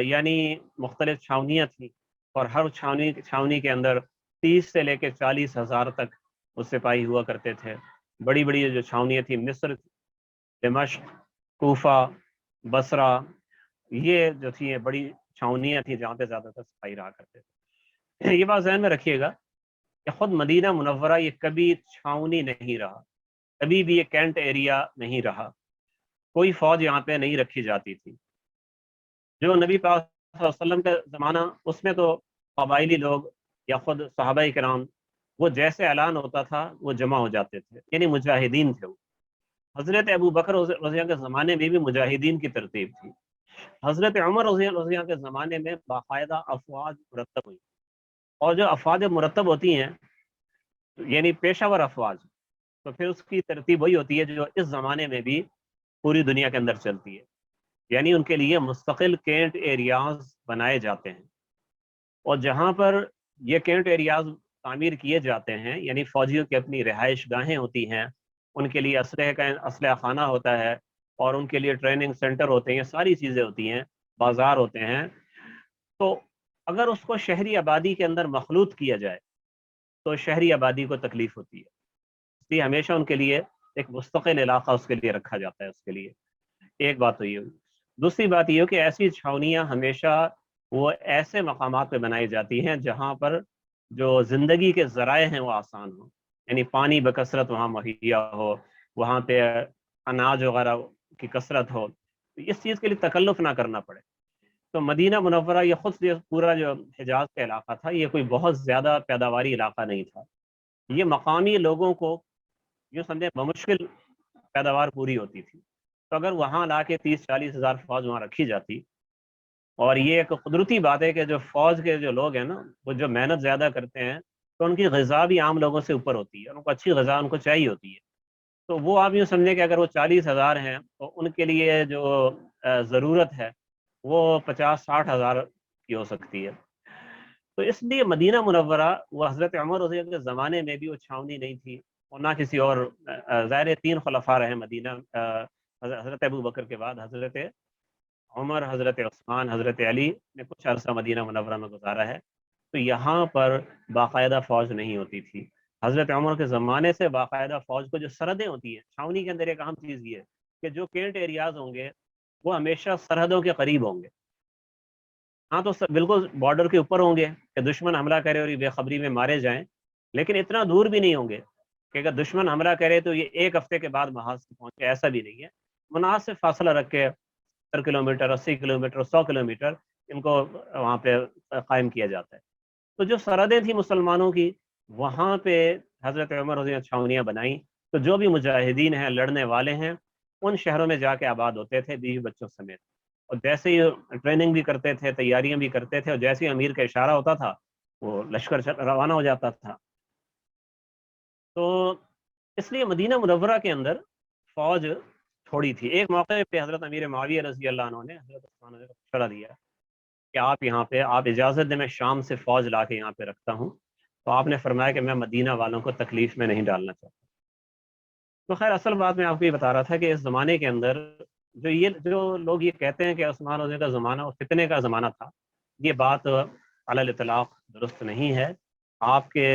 یعنی مختلف چھاونیاں تھیں، اور ہر چھاونی کے اندر 30 سے لے کے 40,000 تک وہ سپاہی ہوا کرتے تھے۔ بڑی بڑی جو چھاونیاں تھیں مصر، دمشق، کوفہ، بصرہ، یہ جو تھی بڑی چھاونیاں تھیں جہاں پہ زیادہ تر سپاہی رہا کرتے تھے۔ یہ بات ذہن میں رکھیے گا کہ خود مدینہ منورہ یہ کبھی چھاونی نہیں رہا، کبھی بھی یہ کینٹ ایریا نہیں رہا، کوئی فوج یہاں پہ نہیں رکھی جاتی تھی۔ جو نبی پاک صلی اللہ علیہ وسلم کا زمانہ، اس میں تو قبائلی لوگ یا خود صحابہ کرام وہ جیسے اعلان ہوتا تھا وہ جمع ہو جاتے تھے، یعنی مجاہدین تھے وہ۔ حضرت ابو بکر رضی اللہ کے زمانے میں بھی مجاہدین کی ترتیب تھی۔ حضرت عمر رضی اللہ کے زمانے میں باقاعدہ افواج مرتب ہوئی، اور جو افواج مرتب ہوتی ہیں یعنی پیشہ ور افواج، تو پھر اس کی ترتیب وہی ہوتی ہے جو اس زمانے میں بھی پوری دنیا کے اندر چلتی ہے، یعنی ان کے لیے مستقل کینٹ ایریاز بنائے جاتے ہیں، اور جہاں پر یہ کینٹ ایریاز تعمیر کیے جاتے ہیں یعنی فوجیوں کی اپنی رہائش گاہیں ہوتی ہیں، ان کے لیے اسلحہ خانہ ہوتا ہے، اور ان کے لیے ٹریننگ سینٹر ہوتے ہیں، ساری چیزیں ہوتی ہیں، بازار ہوتے ہیں۔ تو اگر اس کو شہری آبادی کے اندر مخلوط کیا جائے تو شہری آبادی کو تکلیف ہوتی ہے، اس لیے ہمیشہ ان کے لیے ایک مستقل علاقہ اس کے لیے رکھا جاتا ہے۔ اس کے لیے ایک بات تو یہ ہوئی۔ دوسری بات یہ ہو کہ ایسی چھاونیاں ہمیشہ وہ ایسے مقامات پہ بنائی جاتی ہیں جہاں پر جو زندگی کے ذرائع ہیں وہ آسان ہوں، یعنی پانی بکثرت وہاں مہیا ہو، وہاں پہ اناج وغیرہ کی کثرت ہو، اس چیز کے لیے تکلف نہ کرنا پڑے۔ تو مدینہ منورہ یہ خود پورا جو حجاز کا علاقہ تھا یہ کوئی بہت زیادہ پیداواری علاقہ نہیں تھا، یہ مقامی لوگوں کو یوں سمجھے بمشکل پیداوار پوری ہوتی تھی۔ تو اگر وہاں لا کے 30-40 ہزار فوج وہاں رکھی جاتی، اور یہ ایک قدرتی بات ہے کہ جو فوج کے جو لوگ ہیں نا وہ جو محنت زیادہ کرتے ہیں تو ان کی غذا بھی عام لوگوں سے اوپر ہوتی ہے، ان کو اچھی غذا ان کو چاہیے ہوتی ہے، تو وہ آپ یوں سمجھیں کہ اگر وہ 40,000 ہیں تو ان کے لیے جو ضرورت ہے وہ 50-60,000 کی ہو سکتی ہے. تو اس لیے مدینہ منورہ وہ حضرت عمر رضی اللہ کے زمانے میں بھی وہ چھاونی نہیں تھی اور نہ کسی اور. ظاہر 3 خلفاء رہے مدینہ حضرت ابو بکر کے بعد. حضرت عمر، حضرت عثمان، حضرت علی نے کچھ عرصہ مدینہ منورہ میں گزارا ہے. تو یہاں پر باقاعدہ فوج نہیں ہوتی تھی. حضرت عمر کے زمانے سے باقاعدہ فوج کو جو سرحدیں ہوتی ہیں، چھاونی کے اندر ایک اہم چیز یہ ہے کہ جو کینٹ ایریاز ہوں گے وہ ہمیشہ سرحدوں کے قریب ہوں گے. ہاں تو بالکل بارڈر کے اوپر ہوں گے کہ دشمن حملہ کرے اور یہ بے خبری میں مارے جائیں، لیکن اتنا دور بھی نہیں ہوں گے کہ اگر دشمن حملہ کرے تو یہ 1 ہفتے کے بعد محاذ پہنچے. ایسا بھی نہیں ہے. مناسب فاصلہ رکھ کے 70 کلومیٹر، 80 کلومیٹر، 100 کلومیٹر ان کو وہاں پہ قائم کیا جاتا ہے. تو جو سرحدیں تھیں مسلمانوں کی، وہاں پہ حضرت عمر رضی اللہ چھاونیاں بنائیں. تو جو بھی مجاہدین ہیں، لڑنے والے ہیں، ان شہروں میں جا کے آباد ہوتے تھے بیوی بچوں سمیت. اور جیسے ہی ٹریننگ بھی کرتے تھے، تیاریاں بھی کرتے تھے، اور جیسے ہی امیر کا اشارہ ہوتا تھا وہ لشکر روانہ ہو جاتا تھا. تو اس لیے مدینہ منورہ کے اندر فوج تھوڑی تھی. ایک موقع پہ حضرت امیر معاویہ رضی اللہ عنہ نے حضرت عثمان کو مشورہ دیا کہ آپ یہاں پہ آپ اجازت دیں میں شام سے فوج لا کے یہاں پہ رکھتا ہوں. تو آپ نے فرمایا کہ میں مدینہ والوں کو تکلیف میں نہیں ڈالنا چاہتا. تو خیر اصل بات میں آپ کو یہ بتا رہا تھا کہ اس زمانے کے اندر جو لوگ یہ کہتے ہیں کہ عثمان رضی کا زمانہ اور فتنے کا زمانہ تھا، یہ بات علی الاطلاق درست نہیں ہے. آپ کے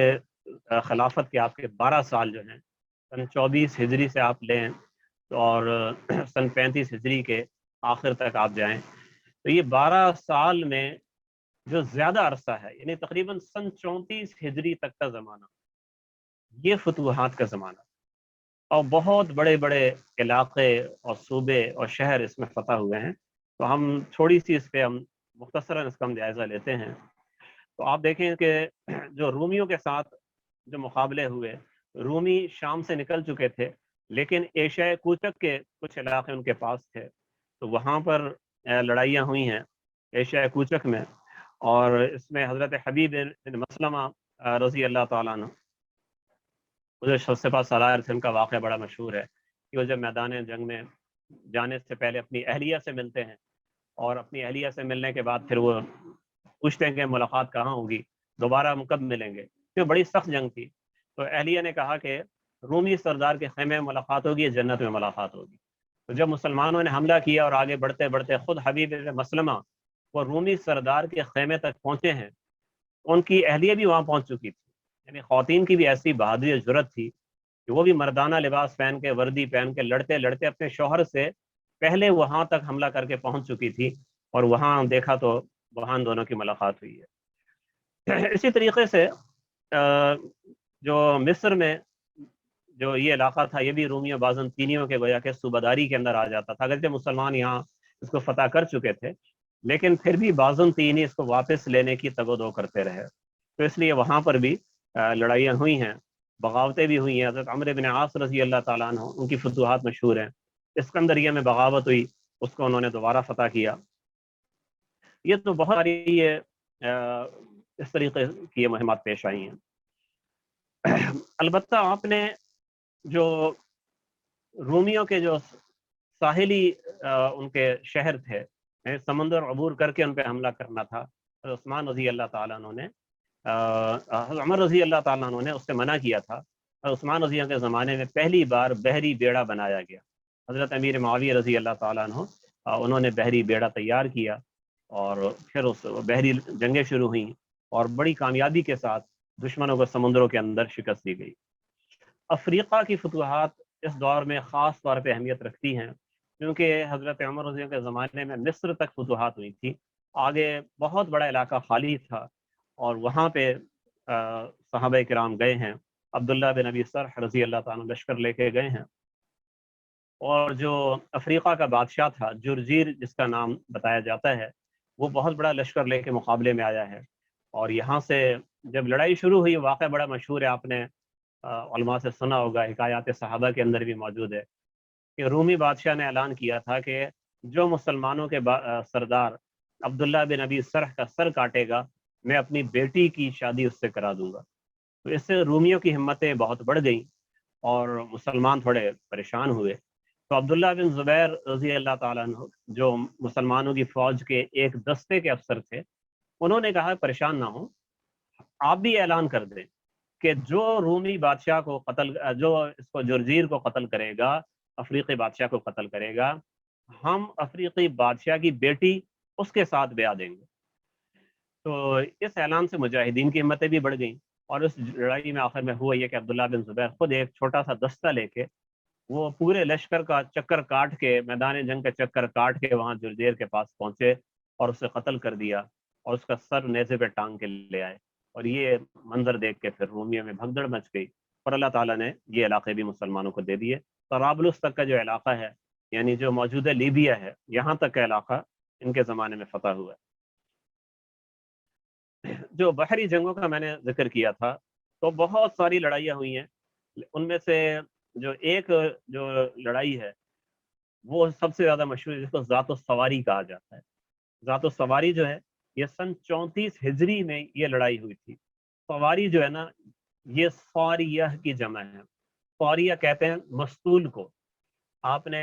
خلافت کے آپ کے 12 سال جو ہیں، سن 24 ہجری سے آپ لیں اور سن 35 ہجری کے آخر تک آپ جائیں، تو یہ 12 سال میں جو زیادہ عرصہ ہے، یعنی تقریباً سن 34 ہجری تک کا زمانہ، یہ فتوحات کا زمانہ، اور بہت بڑے بڑے علاقے اور صوبے اور شہر اس میں فتح ہوئے ہیں. تو ہم تھوڑی سی اس پہ ہم مختصراً اس کا ہم جائزہ لیتے ہیں. تو آپ دیکھیں کہ جو رومیوں کے ساتھ جو مقابلے ہوئے، رومی شام سے نکل چکے تھے، لیکن ایشیا کوچک کے کچھ علاقے ان کے پاس تھے. تو وہاں پر لڑائیاں ہوئی ہیں ایشیا کوچک میں، اور اس میں حضرت حبیب بن مسلمہ رضی اللہ تعالیٰ عنہ جو سپہ سالار تھے، ان کا واقعہ بڑا مشہور ہے کہ وہ جب میدان جنگ میں جانے سے پہلے اپنی اہلیہ سے ملتے ہیں، اور اپنی اہلیہ سے ملنے کے بعد پھر وہ پوچھتے ہیں کہ ملاقات کہاں ہوگی، دوبارہ ہم کب ملیں گے، کیوں بڑی سخت جنگ تھی. تو اہلیہ نے کہا کہ رومی سردار کے خیمے میں ملاقات ہوگی، جنت میں ملاقات ہوگی. تو جب مسلمانوں نے حملہ کیا اور آگے بڑھتے بڑھتے خود حبیب بن مسلمہ وہ رومی سردار کے خیمے تک پہنچے ہیں، ان کی اہلیہ بھی وہاں پہنچ چکی تھی. یعنی خواتین کی بھی ایسی بہادری اور جرأت تھی کہ وہ بھی مردانہ لباس پہن کے، وردی پہن کے، لڑتے لڑتے اپنے شوہر سے پہلے وہاں تک حملہ کر کے پہنچ چکی تھی، اور وہاں دیکھا تو وہاں دونوں کی ملاقات ہوئی ہے. اسی طریقے سے جو مصر میں جو یہ علاقہ تھا، یہ بھی رومیوں بازنطینیوں کے گویا کہ صوبہ کے اندر آ جاتا تھا. اگرچہ مسلمان یہاں اس کو فتح کر چکے تھے، لیکن پھر بھی بازنطینی اس کو واپس لینے کی تگ و دو کرتے رہے. تو اس لیے وہاں پر بھی لڑائیاں ہوئی ہیں، بغاوتیں بھی ہوئی ہیں. حضرت عمرو بن عاص رضی اللہ تعالیٰ عنہ، ان کی فتوحات مشہور ہیں. اسکندریہ میں بغاوت ہوئی، اس کو انہوں نے دوبارہ فتح کیا. یہ تو بہت ساری اس طریقے کی یہ مہمات پیش آئی ہیں. البتہ آپ نے جو رومیوں کے جو ساحلی ان کے شہر تھے، سمندر عبور کر کے ان پہ حملہ کرنا تھا، عثمان رضی اللہ تعالیٰ عنہ نے عمر رضی اللہ تعالیٰ عنہ نے اس سے منع کیا تھا. عثمان رضی اللہ کے زمانے میں پہلی بار بحری بیڑا بنایا گیا. حضرت امیر معاویہ رضی اللہ تعالیٰ عنہ انہوں نے بحری بیڑا تیار کیا، اور پھر اس بحری جنگیں شروع ہوئیں، اور بڑی کامیابی کے ساتھ دشمنوں کو سمندروں کے اندر شکست دی گئی. افریقہ کی فتوحات اس دور میں خاص طور پہ اہمیت رکھتی ہیں، کیونکہ حضرت عمر رضی اللہ کے زمانے میں مصر تک فتوحات ہوئی تھی. آگے بہت بڑا علاقہ خالی تھا، اور وہاں پہ صحابہ کرام گئے ہیں. عبداللہ بن ابی سرح رضی اللہ تعالیٰ لشکر لے کے گئے ہیں، اور جو افریقہ کا بادشاہ تھا جرجیر جس کا نام بتایا جاتا ہے، وہ بہت بڑا لشکر لے کے مقابلے میں آیا ہے. اور یہاں سے جب لڑائی شروع ہوئی، واقعہ بڑا مشہور ہے، آپ نے علماء سے سنا ہوگا، حکایات صحابہ کے اندر بھی موجود ہے، کہ رومی بادشاہ نے اعلان کیا تھا کہ جو مسلمانوں کے سردار عبداللہ بن ابی سرح کا سر کاٹے گا، میں اپنی بیٹی کی شادی اس سے کرا دوں گا. تو اس سے رومیوں کی ہمتیں بہت بڑھ گئیں، اور مسلمان تھوڑے پریشان ہوئے، تو عبداللہ بن زبیر رضی اللہ تعالیٰ عنہ جو مسلمانوں کی فوج کے ایک دستے کے افسر تھے، انہوں نے کہا پریشان نہ ہوں، آپ بھی اعلان کر دیں کہ جو رومی بادشاہ کو قتل، جو اس کو جرجیر کو قتل کرے گا، افریقی بادشاہ کو قتل کرے گا، ہم افریقی بادشاہ کی بیٹی اس کے ساتھ بیاہ دیں گے۔ تو اس اعلان سے مجاہدین کی ہمتیں بھی بڑھ گئیں، اور اس لڑائی میں آخر میں ہوا یہ کہ عبداللہ بن زبیر خود ایک چھوٹا سا دستہ لے کے وہ پورے لشکر کا چکر کاٹ کے، میدان جنگ کا چکر کاٹ کے وہاں جرجیر کے پاس پہنچے اور اسے قتل کر دیا، اور اس کا سر نیزے پہ ٹانگ کے لے آئے۔ اور یہ منظر دیکھ کے پھر رومیوں میں بھگدڑ مچ گئی، اور اللہ تعالیٰ نے یہ علاقے بھی مسلمانوں کو دے دیے۔ طرابلس تک کا جو علاقہ ہے، یعنی جو موجودہ لیبیا ہے، یہاں تک کا علاقہ ان کے زمانے میں فتح ہوا ہے۔ جو بحری جنگوں کا میں نے ذکر کیا تھا، تو بہت ساری لڑائیاں ہوئی ہیں، ان میں سے جو ایک جو لڑائی ہے وہ سب سے زیادہ مشہور ہے، جس کو ذات السواری کہا جاتا ہے۔ ذات السواری جو ہے یہ سن 34 ہجری میں یہ لڑائی ہوئی تھی۔ سواری جو ہے نا، یہ سوریہ کی جمع ہے۔ سوریہ کہتے ہیں مستول کو۔ آپ نے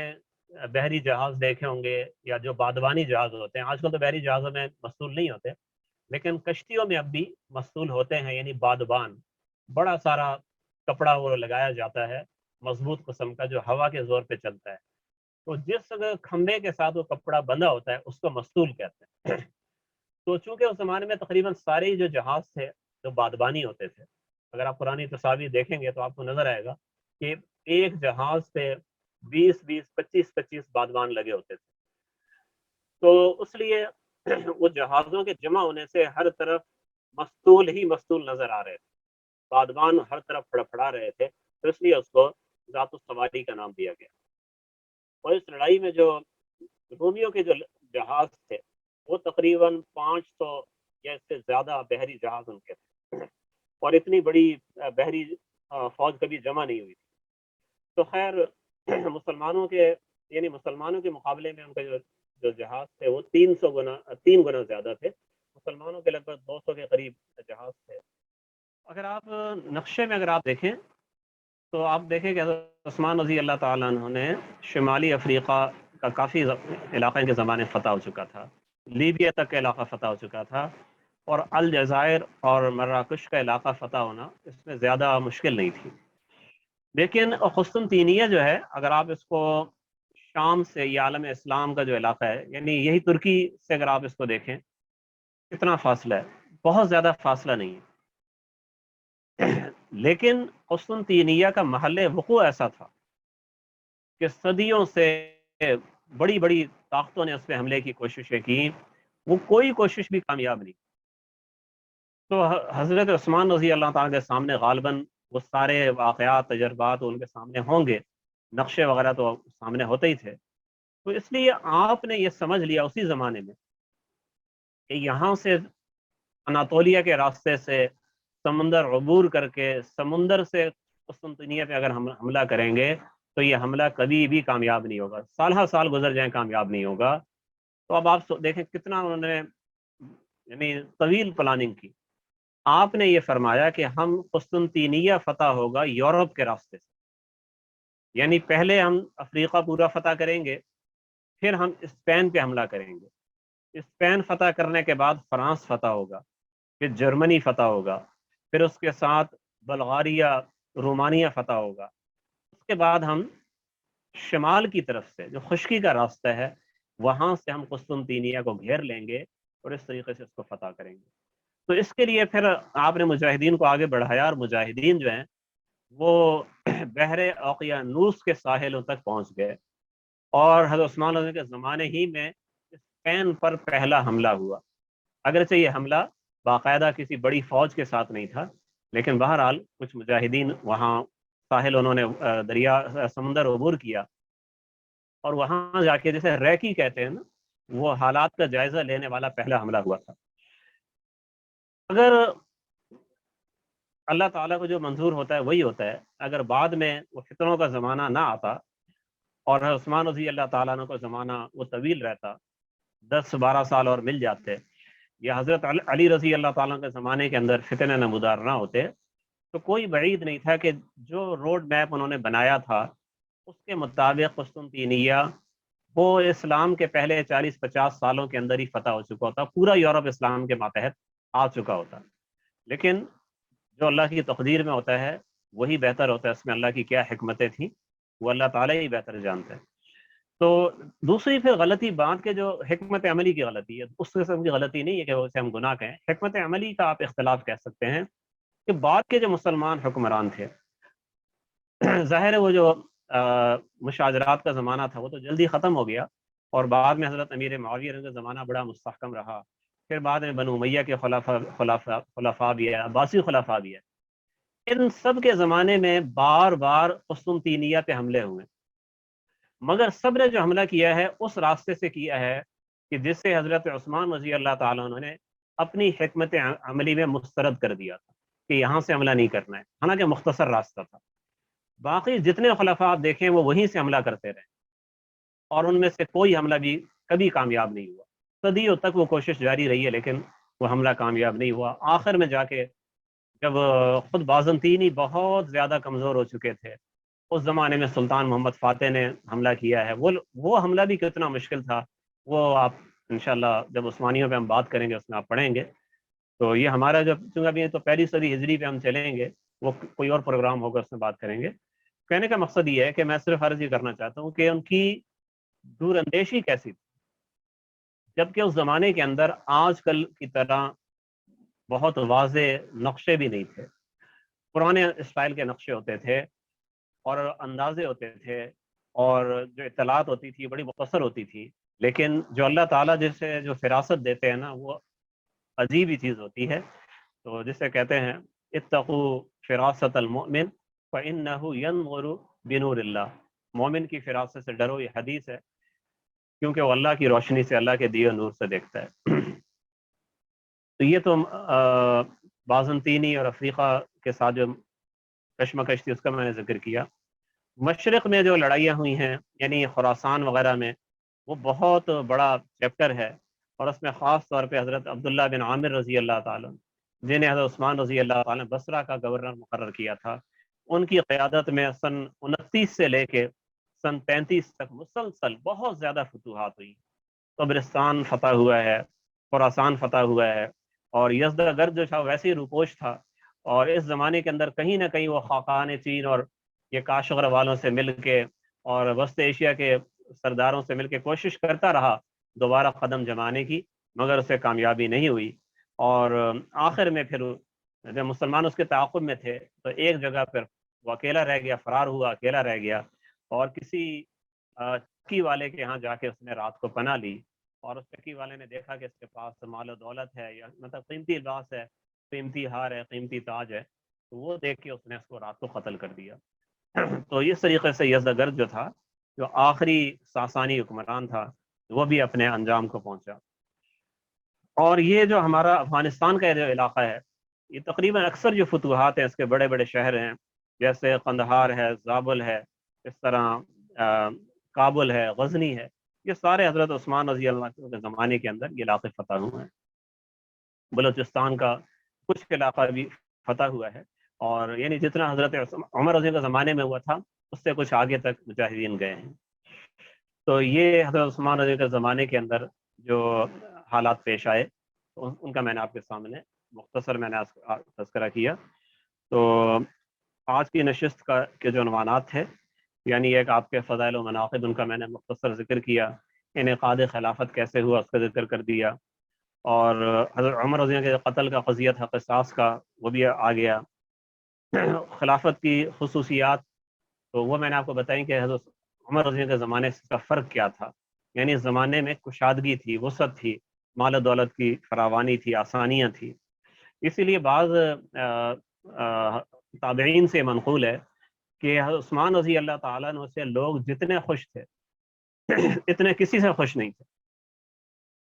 بحری جہاز دیکھے ہوں گے، یا جو بادبانی جہاز ہوتے ہیں، آج کل تو بحری جہازوں میں مستول نہیں ہوتے، لیکن کشتیوں میں اب بھی مستول ہوتے ہیں، یعنی بادبان۔ بڑا سارا کپڑا وہ لگایا جاتا ہے، مضبوط قسم کا، جو ہوا کے زور پہ چلتا ہے۔ تو جس کھمبے کے ساتھ وہ کپڑا بندھا ہوتا ہے اس کو مستول کہتے ہیں۔ تو چونکہ اس زمانے میں تقریباً سارے ہی جو جہاز تھے جو بادبانی ہوتے تھے، اگر آپ پرانی تصاویر دیکھیں گے تو آپ کو نظر آئے گا کہ ایک جہاز پہ 25 بادبان لگے ہوتے تھے۔ تو اس لیے وہ جہازوں کے جمع ہونے سے ہر طرف مستول ہی مستول نظر آ رہے تھے، بادبان ہر طرف پھڑا رہے تھے، تو اس لیے اس کو ذات السواری کا نام دیا گیا۔ اور اس لڑائی میں جو رومیوں کے جو جہاز تھے وہ تقریباً 500 یا اس سے زیادہ بحری جہاز ان کے تھے، اور اتنی بڑی بحری فوج کبھی جمع نہیں ہوئی تھی۔ تو خیر مسلمانوں کے مقابلے میں ان کے جو جہاز تھے وہ 3 گنا زیادہ تھے۔ مسلمانوں کے لگ بھگ 200 کے قریب جہاز تھے۔ اگر آپ نقشے میں اگر آپ دیکھیں تو آپ دیکھیں کہ حضرت عثمان رضی اللہ تعالیٰ عنہ نے شمالی افریقہ کا کافی علاقہ ان کے زمانے فتح ہو چکا تھا، لیبیا تک کا علاقہ فتح ہو چکا تھا، اور الجزائر اور مراکش کا علاقہ فتح ہونا اس میں زیادہ مشکل نہیں تھی۔ لیکن قسطنطینیہ جو ہے، اگر آپ اس کو شام سے یا عالم اسلام کا جو علاقہ ہے، یعنی یہی ترکی سے اگر آپ اس کو دیکھیں کتنا فاصلہ ہے، بہت زیادہ فاصلہ نہیں ہے، لیکن قسطنطینیہ کا محل وقوع ایسا تھا کہ صدیوں سے بڑی بڑی طاقتوں نے اس پہ حملے کی کوششیں کی، وہ کوئی کوشش بھی کامیاب نہیں۔ تو حضرت عثمان رضی اللہ تعالیٰ کے سامنے غالباً وہ سارے واقعات، تجربات ان کے سامنے ہوں گے، نقشے وغیرہ تو سامنے ہوتے ہی تھے۔ تو اس لیے آپ نے یہ سمجھ لیا اسی زمانے میں کہ یہاں سے اناطولیہ کے راستے سے سمندر عبور کر کے سمندر سے قسطنطنیہ پہ اگر ہم حملہ کریں گے تو یہ حملہ کبھی بھی کامیاب نہیں ہوگا، سالہ سال گزر جائیں کامیاب نہیں ہوگا۔ تو اب آپ دیکھیں کتنا انہوں نے یعنی طویل پلاننگ کی۔ آپ نے یہ فرمایا کہ ہم قسطنطنیہ فتح ہوگا یورپ کے راستے سے، یعنی پہلے ہم افریقہ پورا فتح کریں گے، پھر ہم اسپین پہ حملہ کریں گے، اسپین فتح کرنے کے بعد فرانس فتح ہوگا، پھر جرمنی فتح ہوگا، پھر اس کے ساتھ بلغاریہ، رومانیہ فتح ہوگا، اس کے بعد ہم شمال کی طرف سے جو خشکی کا راستہ ہے وہاں سے ہم قسطنطنیہ کو گھیر لیں گے اور اس طریقے سے اس کو فتح کریں گے۔ تو اس کے لیے پھر آپ نے مجاہدین کو آگے بڑھایا، اور مجاہدین جو ہیں وہ بحر اوقیانوس کے ساحلوں تک پہنچ گئے، اور حضرت عثمان رضی کے زمانے ہی میں اسپین پر پہلا حملہ ہوا۔ اگرچہ یہ حملہ باقاعدہ کسی بڑی فوج کے ساتھ نہیں تھا، لیکن بہرحال کچھ مجاہدین وہاں ساحل انہوں نے سمندر عبور کیا، اور وہاں جا کے جیسے ریکی کہتے ہیں نا، وہ حالات کا جائزہ لینے والا پہلا حملہ ہوا تھا۔ اگر اللہ تعالیٰ کو جو منظور ہوتا ہے وہی ہوتا ہے، اگر بعد میں وہ فتنوں کا زمانہ نہ آتا اور عثمان رضی اللہ تعالیٰ عنہ کا زمانہ وہ طویل رہتا، 10-12 سال اور مل جاتے، یا حضرت علی رضی اللہ تعالیٰ کے زمانے کے اندر فتنے نمودار نہ ہوتے، تو کوئی بعید نہیں تھا کہ جو روڈ میپ انہوں نے بنایا تھا اس کے مطابق قسطنطینیہ وہ اسلام کے پہلے 40-50 سالوں کے اندر ہی فتح ہو چکا ہوتا، پورا یورپ اسلام کے ماتحت آ چکا ہوتا. لیکن جو اللہ کی تقدیر میں ہوتا ہے وہی بہتر ہوتا ہے، اس میں اللہ کی کیا حکمتیں تھیں وہ اللہ تعالیٰ ہی بہتر جانتا ہے. تو دوسری پھر غلطی بات کے جو حکمت عملی کی غلطی ہے، اس قسم کی غلطی نہیں ہے کہ اسے ہم گناہ کہیں، حکمت عملی کا آپ اختلاف کہہ سکتے ہیں کہ بعد کے جو مسلمان حکمران تھے، ظاہر ہے وہ جو مشاجرات کا زمانہ تھا وہ تو جلدی ختم ہو گیا، اور بعد میں حضرت امیر معاویہ کا زمانہ بڑا مستحکم رہا، پھر بعد میں بنو امیہ کے خلفاء بھی ہے، عباسی خلفاء بھی ہے. ان سب کے زمانے میں بار بار قسطنطینیہ پہ حملے ہوئے، مگر سب نے جو حملہ کیا ہے اس راستے سے کیا ہے کہ جس سے حضرت عثمان رضی اللہ تعالیٰ عنہ نے اپنی حکمت عملی میں مسترد کر دیا تھا کہ یہاں سے حملہ نہیں کرنا ہے، حالانکہ مختصر راستہ تھا. باقی جتنے خلفاء آپ دیکھیں وہ وہیں سے حملہ کرتے رہے، اور ان میں سے کوئی حملہ بھی کبھی کامیاب نہیں ہوا. صدیوں تک وہ کوشش جاری رہی ہے لیکن وہ حملہ کامیاب نہیں ہوا. آخر میں جا کے جب خود بازنطینی بہت زیادہ کمزور ہو چکے تھے، اس زمانے میں سلطان محمد فاتح نے حملہ کیا ہے. وہ حملہ بھی کتنا مشکل تھا وہ آپ انشاءاللہ جب عثمانیوں پہ ہم بات کریں گے اس میں آپ پڑھیں گے. تو یہ ہمارا جب چونکہ ابھی تو پہلی صدی ہجری پہ ہم چلیں گے، وہ کوئی اور پروگرام ہوگا اس میں بات کریں گے. کہنے کا مقصد یہ ہے کہ میں صرف عرض یہ کرنا چاہتا ہوں کہ ان کی دور اندیشی کیسی تھی، جبکہ اس زمانے کے اندر آج کل کی طرح بہت واضح نقشے بھی نہیں تھے. پرانے اسٹائل کے نقشے ہوتے تھے اور اندازے ہوتے تھے، اور جو اطلاعات ہوتی تھی بڑی مختصر ہوتی تھی. لیکن جو اللہ تعالیٰ جسے جو فراست دیتے ہیں نا وہ عجیب ہی چیز ہوتی ہے. تو جسے کہتے ہیں اتقوا فراست المؤمن فإنه ينظر بنور اللہ، مومن کی فراست سے ڈرو، یہ حدیث ہے، کیونکہ وہ اللہ کی روشنی سے، اللہ کے دیے نور سے دیکھتا ہے. تو یہ تو بازنطینی اور افریقہ کے ساتھ جو کشمکش تھی اس کا میں نے ذکر کیا. مشرق میں جو لڑائیاں ہوئی ہیں یعنی خراسان وغیرہ میں، وہ بہت بڑا چیپٹر ہے، اور اس میں خاص طور پہ حضرت عبداللہ بن عامر رضی اللہ تعالیٰ جنہیں حضرت عثمان رضی اللہ تعالیٰ بصرہ کا گورنر مقرر کیا تھا، ان کی قیادت میں سن 29 سے لے کے سن 35 تک مسلسل بہت زیادہ فتوحات ہوئی. قبرستان فتح ہوا ہے، خراسان فتح ہوا ہے، اور یزدگرد جو تھا ویسے ہی روپوش تھا. اور اس زمانے کے اندر کہیں نہ کہیں وہ خاقان چین اور یہ کاشغر والوں سے مل کے اور وسط ایشیا کے سرداروں سے مل کے کوشش کرتا رہا دوبارہ قدم جمانے کی، مگر اسے کامیابی نہیں ہوئی. اور آخر میں پھر جب مسلمان اس کے تعاقب میں تھے تو ایک جگہ پر وہ اکیلا رہ گیا، فرار ہوا، اکیلا رہ گیا، اور کسی چکی والے کے ہاں جا کے اس نے رات کو پناہ لی. اور اس چکی والے نے دیکھا کہ اس کے پاس مال و دولت ہے، یا مطلب قیمتی لباس ہے، قیمتی ہار ہے، قیمتی تاج ہے، تو وہ دیکھ کے اس نے اس کو رات کو قتل کر دیا. تو اس طریقے سے یزدگرد جو تھا، جو آخری ساسانی حکمران تھا، وہ بھی اپنے انجام کو پہنچا. اور یہ جو ہمارا افغانستان کا جو علاقہ ہے، یہ تقریباً اکثر جو فتوحات ہیں اس کے بڑے بڑے شہر ہیں، جیسے قندھار ہے، زابل ہے، اس طرح کابل ہے، غزنی ہے، یہ سارے حضرت عثمان رضی اللہ عنہ کے زمانے کے اندر یہ علاقے فتح ہوئے ہیں. بلوچستان کا کچھ علاقہ بھی فتح ہوا ہے، اور یعنی جتنا حضرت عمر رضی اللہ کے زمانے میں ہوا تھا اس سے کچھ آگے تک مجاہدین گئے ہیں. تو یہ حضرت عثمان رضی اللہ کے زمانے کے اندر جو حالات پیش آئے ان کا میں نے آپ کے سامنے مختصر میں نے تذکرہ کیا. تو آج کی نشست کے جو عنوانات تھے، یعنی ایک آپ کے فضائل و مناقب، ان کا میں نے مختصر ذکر کیا، انعقاد خلافت کیسے ہوا اس کا ذکر کر دیا، اور حضرت عمر رضی اللہ کے قتل کا قضیہ تھا قصاص کا، وہ بھی آ گیا. خلافت کی خصوصیات تو وہ میں نے آپ کو بتائی کہ حضرت عمر رضی اللہ کے زمانے سے کا فرق کیا تھا. یعنی اس زمانے میں کشادگی تھی، وسعت تھی، مال و دولت کی فراوانی تھی، آسانیاں تھی. اسی لیے بعض تابعین سے منقول ہے کہ عثمان رضی اللہ تعالیٰ عنہ سے لوگ جتنے خوش تھے اتنے کسی سے خوش نہیں تھے،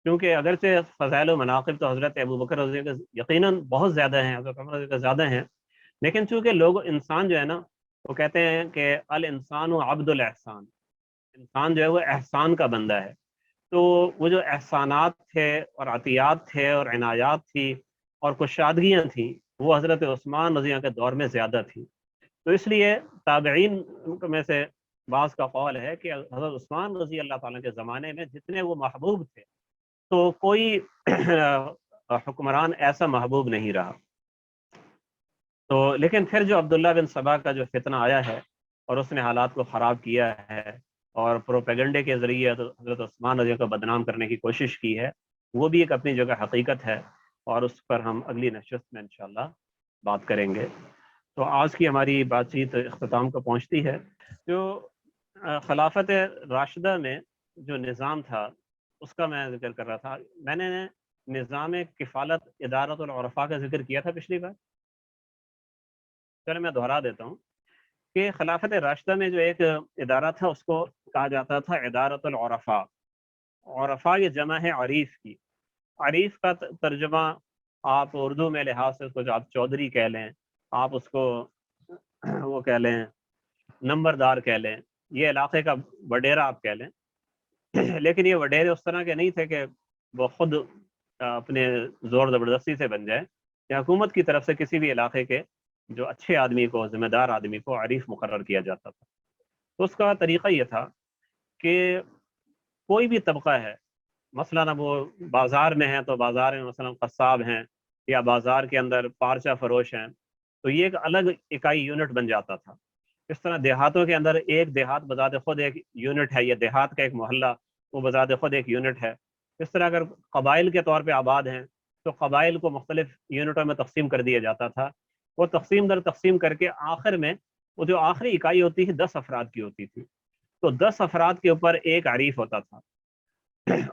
کیونکہ اگرچہ فضائل و مناقب تو حضرت ابوبکر رضی اللہ عنہ یقیناً بہت زیادہ ہیں، حضرت عمر رضی اللہ عنہ زیادہ ہیں، لیکن چونکہ لوگ انسان جو ہے نا، وہ کہتے ہیں کہ الانسان عبد الاحسان، انسان جو ہے وہ احسان کا بندہ ہے. تو وہ جو احسانات تھے اور عطیات تھے اور عنایات تھی اور کشادگیاں تھیں، وہ حضرت عثمان رضی اللہ کے دور میں زیادہ تھی. تو اس لیے تابعین میں سے بعض کا قول ہے کہ حضرت عثمان رضی اللہ تعالیٰ کے زمانے میں جتنے وہ محبوب تھے تو کوئی حکمران ایسا محبوب نہیں رہا. تو لیکن پھر جو عبداللہ بن سبا کا جو فتنہ آیا ہے اور اس نے حالات کو خراب کیا ہے اور پروپیگنڈے کے ذریعے حضرت عثمان رضی اللہ کو بدنام کرنے کی کوشش کی ہے، وہ بھی ایک اپنی جگہ حقیقت ہے، اور اس پر ہم اگلی نشست میں انشاءاللہ بات کریں گے. تو آج کی ہماری بات چیت اختتام کو پہنچتی ہے. جو خلافت راشدہ میں جو نظام تھا اس کا میں ذکر کر رہا تھا. میں نے نظام کفالت ادارت العرفاء کا ذکر کیا تھا پچھلی بار. چلے میں دہرا دیتا ہوں کہ خلافت راشدہ میں جو ایک ادارہ تھا اس کو کہا جاتا تھا ادارت العرفاء. عرفاء یہ جمع ہے عریف کی. عریف کا ترجمہ آپ اردو میں لحاظ سے اس کو آپ چودھری کہہ لیں، آپ اس کو وہ کہہ لیں نمبردار کہہ لیں، یہ علاقے کا وڈیرا آپ کہہ لیں. لیکن یہ وڈیرے اس طرح کے نہیں تھے کہ وہ خود اپنے زور زبردستی سے بن جائے. یا حکومت کی طرف سے کسی بھی علاقے کے جو اچھے آدمی کو، ذمہ دار آدمی کو عریف مقرر کیا جاتا تھا. تو اس کا طریقہ یہ تھا کہ کوئی بھی طبقہ ہے، مثلاً اب وہ بازار میں ہیں تو بازار میں مثلاً قصاب ہیں یا بازار کے اندر پارچہ فروش ہیں، تو یہ ایک الگ اکائی یونٹ بن جاتا تھا. اس طرح دیہاتوں کے اندر ایک دیہات بذات خود ایک یونٹ ہے، یہ دیہات کا ایک محلہ وہ بذات خود ایک یونٹ ہے. اس طرح اگر قبائل کے طور پہ آباد ہیں تو قبائل کو مختلف یونٹوں میں تقسیم کر دیا جاتا تھا. وہ تقسیم در تقسیم کر کے آخر میں وہ جو آخری اکائی ہوتی تھی 10 افراد کی ہوتی تھی. تو 10 افراد کے اوپر ایک عریف ہوتا تھا.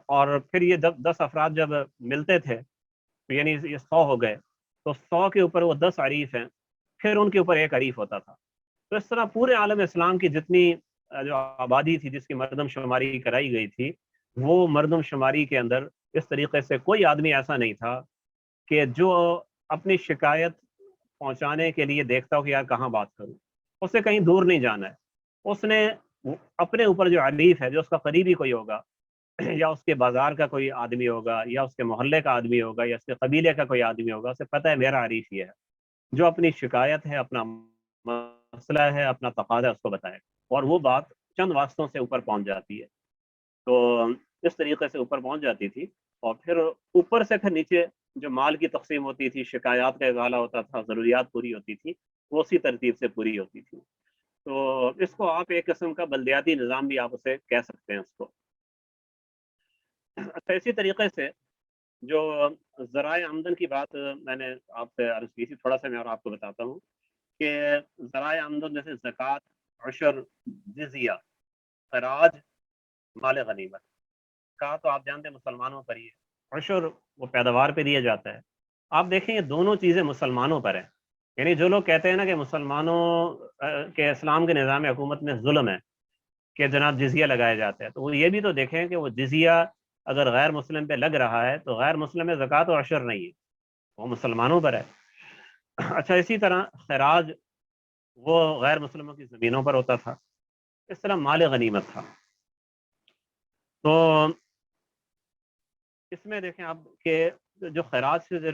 اور پھر یہ 10 افراد جب ملتے تھے تو یعنی یہ 100 ہو گئے، تو 100 کے اوپر وہ 10 عریف ہیں، پھر ان کے اوپر ایک عریف ہوتا تھا. تو اس طرح پورے عالم اسلام کی جتنی جو آبادی تھی جس کی مردم شماری کرائی گئی تھی، وہ مردم شماری کے اندر اس طریقے سے کوئی آدمی ایسا نہیں تھا کہ جو اپنی شکایت پہنچانے کے لیے دیکھتا ہو کہ یار کہاں بات کروں. اسے کہیں دور نہیں جانا ہے، اس نے اپنے اوپر جو عریف ہے، جو اس کا قریبی کوئی ہوگا یا اس کے بازار کا کوئی آدمی ہوگا یا اس کے محلے کا آدمی ہوگا یا اس کے قبیلے کا کوئی آدمی ہوگا، اسے پتہ ہے میرا عریف یہ ہے، جو اپنی شکایت ہے، اپنا مسئلہ ہے، اپنا تقاضا ہے، اس کو بتائے اور وہ بات چند واسطوں سے اوپر پہنچ جاتی ہے. تو اس طریقے سے اوپر پہنچ جاتی تھی اور پھر اوپر سے پھر نیچے جو مال کی تقسیم ہوتی تھی، شکایات کا ازالہ ہوتا تھا، ضروریات پوری ہوتی تھی، وہ اسی ترتیب سے پوری ہوتی تھی. تو اس کو آپ ایک قسم کا بلدیاتی نظام بھی آپ اسے کہہ سکتے ہیں اس کو. اچھا، اسی طریقے سے جو ذرائع آمدن کی بات میں نے آپ سے عرض کی تھی، تھوڑا سا میں اور آپ کو بتاتا ہوں کہ ذرائع آمدن جیسے زکوٰۃ، عشر، جزیہ، خراج، مال غنیمت کا تو آپ جانتے ہیں مسلمانوں پر ہی ہے. عشر وہ پیداوار پہ دیا جاتا ہے. آپ دیکھیں یہ دونوں چیزیں مسلمانوں پر ہیں. یعنی جو لوگ کہتے ہیں نا کہ مسلمانوں کے اسلام کے نظام حکومت میں ظلم ہے کہ جناب جزیہ لگایا جاتا ہے، تو وہ یہ بھی تو دیکھیں کہ وہ جزیہ اگر غیر مسلم پہ لگ رہا ہے تو غیر مسلم میں زکوٰۃ و عشر نہیں ہے، وہ مسلمانوں پر ہے. اچھا، اسی طرح خراج وہ غیر مسلموں کی زمینوں پر ہوتا تھا. اس طرح مال غنیمت تھا. تو اس میں دیکھیں آپ کہ جو خراج سے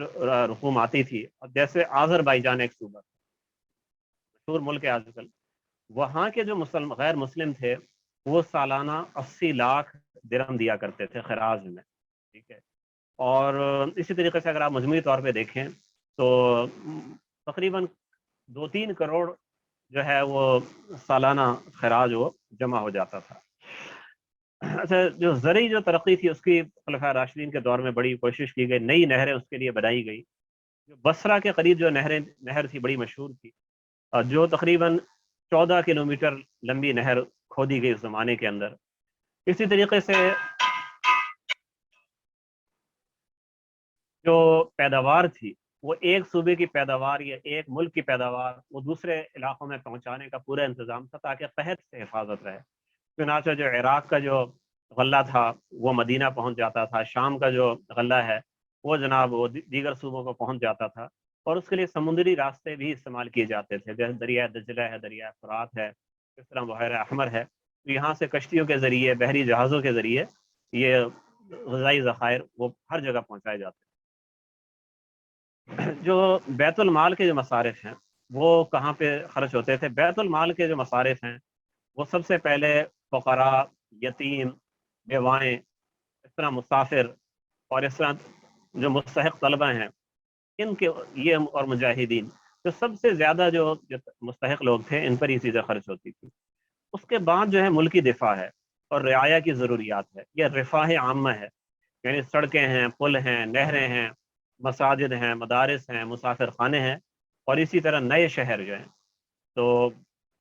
رقوم آتی تھی، اب جیسے آذربائیجان ایک صوبہ مشہور ملک ہے آج کل، وہاں کے جو غیر مسلم تھے وہ سالانہ 80 لاکھ درہم دیا کرتے تھے خراج میں. ٹھیک ہے. اور اسی طریقے سے اگر آپ مجموعی طور پہ دیکھیں تو تقریباً 2-3 کروڑ جو ہے وہ سالانہ خراج وہ جمع ہو جاتا تھا. اچھا، جو زرعی جو ترقی تھی اس کی خلفاء راشدین کے دور میں بڑی کوشش کی گئی، نئی نہریں اس کے لیے بنائی گئی. جو بصرہ کے قریب جو نہر تھی بڑی مشہور تھی، جو تقریباً 14 کلومیٹر لمبی نہر کھودی گئی اس زمانے کے اندر. اسی طریقے سے جو پیداوار تھی وہ ایک صوبے کی پیداوار یا ایک ملک کی پیداوار وہ دوسرے علاقوں میں پہنچانے کا پورا انتظام تھا تاکہ قحط سے حفاظت رہے. چنانچہ جو عراق کا جو غلہ تھا وہ مدینہ پہنچ جاتا تھا، شام کا جو غلہ ہے وہ جناب وہ دیگر صوبوں کو پہنچ جاتا تھا. اور اس کے لیے سمندری راستے بھی استعمال کیے جاتے تھے، جیسے دریائے دجلہ ہے، دریائے فرات ہے، اس طرح بحیرہ احمر ہے. تو یہاں سے کشتیوں کے ذریعے، بحری جہازوں کے ذریعے یہ غذائی ذخائر وہ ہر جگہ پہنچائے جاتے ہیں. جو بیت المال کے جو مصارف ہیں وہ کہاں پہ خرچ ہوتے تھے؟ بیت المال کے جو مصارف ہیں وہ سب سے پہلے فقراء، یتیم، بیوائیں، اس طرح مسافر، اور اس طرح جو مستحق طلبہ ہیں ان کے، یہ اور مجاہدین، جو سب سے زیادہ جو مستحق لوگ تھے ان پر یہ چیزیں خرچ ہوتی تھی۔ اس کے بعد جو ہے ملکی دفاع ہے اور رعایا کی ضروریات ہے، یہ رفاہ عامہ ہے، یعنی سڑکیں ہیں، پل ہیں، نہریں ہیں، مساجد ہیں، مدارس ہیں، مسافر خانے ہیں، اور اسی طرح نئے شہر جو ہیں۔ تو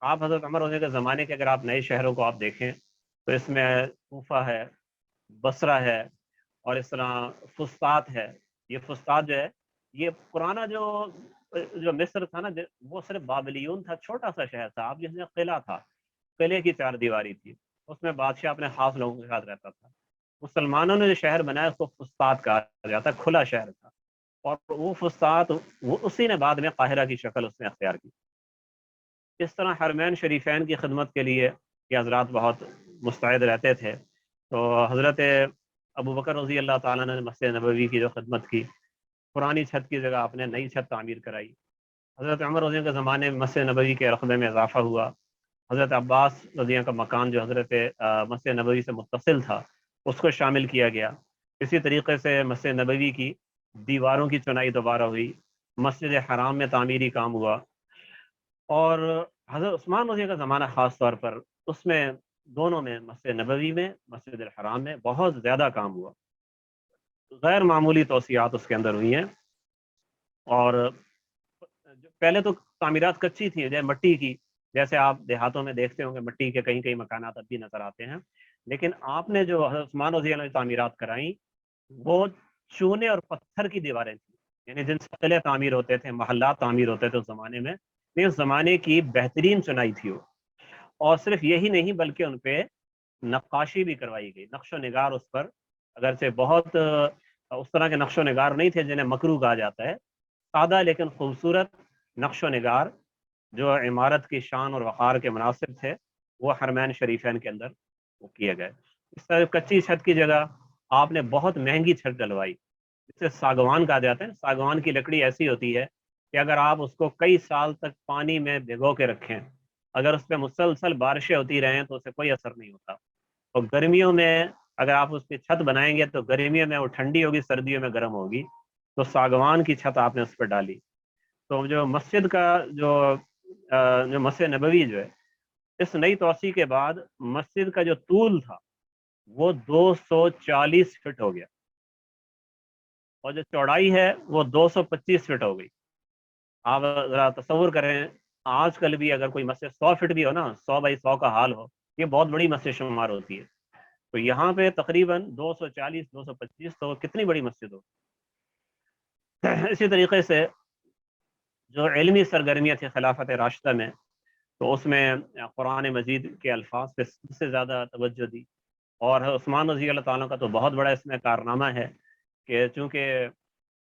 آپ حضرت عمر رضی کے زمانے کے اگر آپ نئے شہروں کو آپ دیکھیں تو اس میں کوفہ ہے، بصرہ ہے، اور اس طرح فسطاط ہے۔ یہ فسطاط جو ہے یہ پرانا جو مصر تھا نا، وہ صرف بابلیون تھا، چھوٹا سا شہر تھا، آپ جس میں قلعہ تھا، قلعے کی چار دیواری تھی، اس میں بادشاہ اپنے خاص لوگوں کے ساتھ رہتا تھا۔ مسلمانوں نے جو شہر بنایا اس کو فسطاط کہا جاتا ہے، کھلا شہر تھا، اور وہ فسطاط وہ اسی نے بعد میں قاہرہ کی شکل اس نے اختیار کی۔ اس طرح حرمین شریفین کی خدمت کے لیے یہ حضرات بہت مستعد رہتے تھے۔ تو حضرت ابو بکر رضی اللہ تعالیٰ نے مسجد نبوی کی جو خدمت کی، پرانی چھت کی جگہ آپ نے نئی چھت تعمیر کرائی۔ حضرت عمر رضی اللہ کے زمانے میں مسجد نبوی کے رقبے میں اضافہ ہوا۔ حضرت عباس رضی اللہ کا مکان جو حضرت مسجد نبوی سے متصل تھا اس کو شامل کیا گیا۔ اسی طریقے سے مسجد نبوی کی دیواروں کی چنائی دوبارہ ہوئی، مسجد حرام میں تعمیری کام ہوا، اور حضرت عثمان رضی اللہ کا زمانہ خاص طور پر اس میں دونوں میں، مسجد نبوی میں، مسجد الحرام میں بہت زیادہ کام ہوا، غیر معمولی توسیعات اس کے اندر ہوئی ہیں۔ اور پہلے تو تعمیرات کچی تھیں، جیسے مٹی کی، جیسے آپ دیہاتوں میں دیکھتے ہوں گے مٹی کے کئی کئی مکانات اب بھی نظر آتے ہیں، لیکن آپ نے جو حضرت عثمان رضی اللہ عنہ تعمیرات کرائیں وہ چونے اور پتھر کی دیواریں تھیں، یعنی جن سے قلعے تعمیر ہوتے تھے، محلات تعمیر ہوتے تھے اس زمانے میں، نہیں اس زمانے کی بہترین چنائی تھی وہ۔ اور صرف یہی نہیں بلکہ ان پہ نقاشی بھی کروائی گئی، نقش و نگار اس پر، اگرچہ بہت اس طرح کے نقش و نگار نہیں تھے جنہیں مکروہ کہا جاتا ہے، سادہ لیکن خوبصورت نقش و نگار جو عمارت کی شان اور وقار کے مناسب تھے وہ حرمین شریفین کے اندر وہ کیے گئے۔ اس طرح کچی چھت کی جگہ آپ نے بہت مہنگی چھت ڈلوائی، جسے ساگوان کہا جاتا ہے۔ ساگوان کی لکڑی ایسی ہوتی ہے کہ اگر آپ اس کو کئی سال تک پانی میں بھگو کے رکھیں، اگر اس پہ مسلسل بارشیں ہوتی رہیں تو اسے کوئی اثر نہیں ہوتا، اور گرمیوں میں اگر آپ اس پہ چھت بنائیں گے تو گرمیوں میں وہ ٹھنڈی ہوگی، سردیوں میں گرم ہوگی، تو ساگوان کی چھت آپ نے اس پہ ڈالی۔ تو جو مسجد کا جو مسجد نبوی جو ہے، اس نئی توسیع کے بعد مسجد کا جو طول تھا وہ 240 فٹ ہو گیا، اور جو چوڑائی ہے وہ 225 فٹ ہو گئی۔ آپ ذرا تصور کریں، آج کل بھی اگر کوئی مسجد 100 فٹ بھی ہو نا، 100 بائی 100 کا حال ہو، یہ بہت بڑی مسجد شمار ہوتی ہے۔ تو یہاں پہ تقریباً 240 225، تو کتنی بڑی مسجد ہو۔ اسی طریقے سے جو علمی سرگرمیاں تھیں خلافت راشدہ میں، تو اس میں قرآن مجید کے الفاظ پہ سب سے زیادہ توجہ دی، اور عثمان رضی اللہ تعالیٰ کا تو بہت بڑا اس میں کارنامہ ہے کہ چونکہ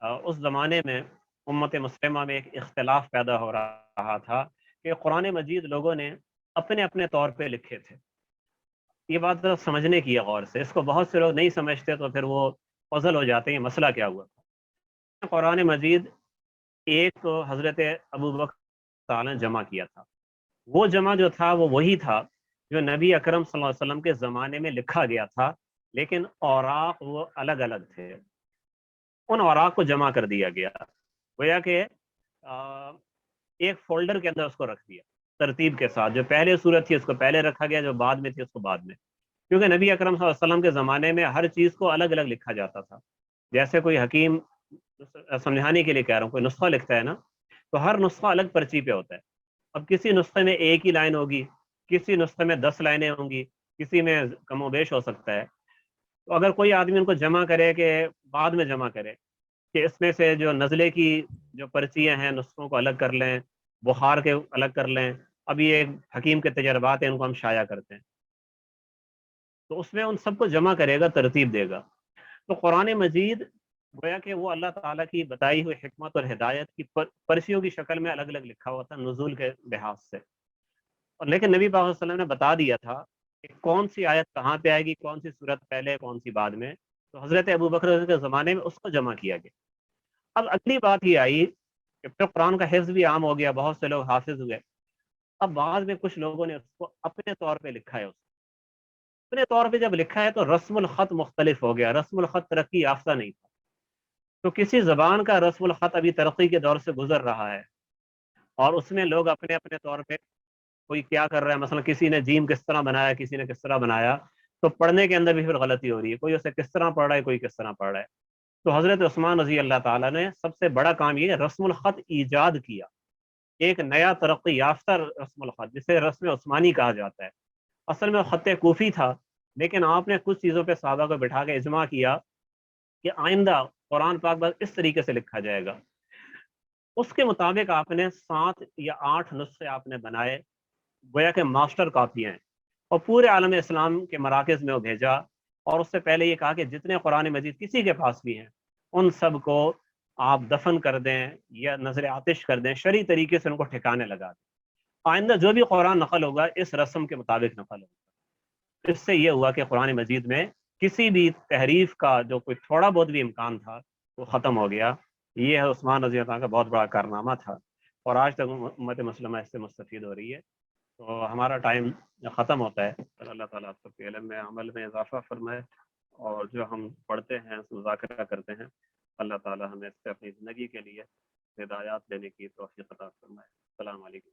اس زمانے میں امت مسلمہ میں ایک اختلاف پیدا ہو رہا تھا کہ قرآن مجید لوگوں نے اپنے اپنے طور پہ لکھے تھے۔ یہ بات سمجھنے کی ہے غور سے، اس کو بہت سے لوگ نہیں سمجھتے تو پھر وہ پزل ہو جاتے ہیں مسئلہ کیا ہوا۔ قرآن مجید ایک حضرت ابو بکر تعالیٰ نے جمع کیا تھا، وہ جمع جو تھا وہ وہی تھا جو نبی اکرم صلی اللہ علیہ وسلم کے زمانے میں لکھا گیا تھا، لیکن اوراق وہ الگ الگ تھے، ان اوراق کو جمع کر دیا گیا، گویا کہ ایک فولڈر کے اندر اس کو رکھ دیا ترتیب کے ساتھ، جو پہلے صورت تھی اس کو پہلے رکھا گیا، جو بعد میں تھی اس کو بعد میں، کیونکہ نبی اکرم صلی اللہ علیہ وسلم کے زمانے میں ہر چیز کو الگ الگ لکھا جاتا تھا۔ جیسے کوئی حکیم، سمجھانے کے لیے کہہ رہا ہوں، کوئی نسخہ لکھتا ہے نا، تو ہر نسخہ الگ پرچی پہ ہوتا ہے۔ اب کسی نسخے میں ایک ہی لائن ہوگی، کسی نسخے میں 10 لائنیں ہوں گی، کسی میں کم و بیش ہو سکتا ہے۔ تو اگر کوئی آدمی ان کو جمع کرے کہ بعد میں جمع کرے کہ اس میں سے جو نزلے کی جو پرچیاں ہیں نسخوں کو الگ کر لیں، بخار کے الگ کر لیں، اب یہ ایک حکیم کے تجربات ہیں، ان کو ہم شائع کرتے ہیں، تو اس میں ان سب کو جمع کرے گا، ترتیب دے گا۔ تو قرآن مجید گویا کہ وہ اللہ تعالیٰ کی بتائی ہوئی حکمت اور ہدایت کی پرچیوں کی شکل میں الگ الگ لکھا ہوا تھا نزول کے لحاظ سے، اور لیکن نبی پاک صلی اللہ علیہ وسلم نے بتا دیا تھا کہ کون سی آیت کہاں پہ آئے گی، کون سی صورت پہلے کون سی بعد میں، تو حضرت ابو بکر کے زمانے میں اس کو جمع کیا گیا۔ اب اگلی بات یہ آئی کہ پھر قرآن کا حفظ بھی عام ہو گیا، بہت سے لوگ حافظ ہوئے. اب بعد میں کچھ لوگوں نے اس کو اپنے طور پہ لکھا ہے. اپنے طور پہ جب لکھا ہے تو رسم الخط مختلف ہو گیا. رسم الخط ترقی یافتہ نہیں تھا. تو کسی زبان کا رسم الخط ابھی ترقی کے دور سے گزر رہا ہے، اور اس میں لوگ اپنے اپنے طور پہ کوئی کیا کر رہا ہے. مثلا کسی نے جیم کس طرح بنایا، کسی نے کس طرح بنایا، تو پڑھنے کے اندر بھی پھر غلطی ہو رہی ہے. کوئی اسے کس طرح پڑھ رہا ہے، کوئی کس طرح پڑھ رہا ہے. تو حضرت عثمان رضی اللہ تعالیٰ نے سب سے بڑا کام یہ رسم الخط ایجاد کیا. ایک نیا ترقی یافتہ رسم الخط جسے رسم عثمانی کہا جاتا ہے. اصل میں خط کوفی تھا، لیکن آپ نے کچھ چیزوں پہ صحابہ کو بٹھا کے اجماع کیا کہ آئندہ قرآن پاک بس اس طریقے سے لکھا جائے گا. اس کے مطابق آپ نے 7 یا 8 نسخے آپ نے بنائے، گویا کہ ماسٹر کاپیاں ہیں، اور پورے عالم اسلام کے مراکز میں وہ بھیجا. اور اس سے پہلے یہ کہا کہ جتنے قرآن مجید کسی کے پاس بھی ہیں ان سب کو آپ دفن کر دیں یا نظر آتش کر دیں، شرعی طریقے سے ان کو ٹھکانے لگا دیں. آئندہ جو بھی قرآن نقل ہوگا اس رسم کے مطابق نقل ہوگا. اس سے یہ ہوا کہ قرآن مجید میں کسی بھی تحریف کا جو کوئی تھوڑا بہت بھی امکان تھا وہ ختم ہو گیا. یہ ہے عثمان رضی اللہ عنہ کا بہت بڑا کارنامہ تھا، اور آج تک امت مسلمہ اس سے مستفید ہو رہی ہے. تو ہمارا ٹائم ختم ہوتا ہے. اللہ تعالیٰ آپ سب کے علم میں عمل میں اضافہ فرمائے، اور جو ہم پڑھتے ہیں مذاکرہ کرتے ہیں اللہ تعالیٰ ہمیں اس سے اپنی زندگی کے لیے ہدایات لینے کی توفیق عطا فرمائے. السلام علیکم.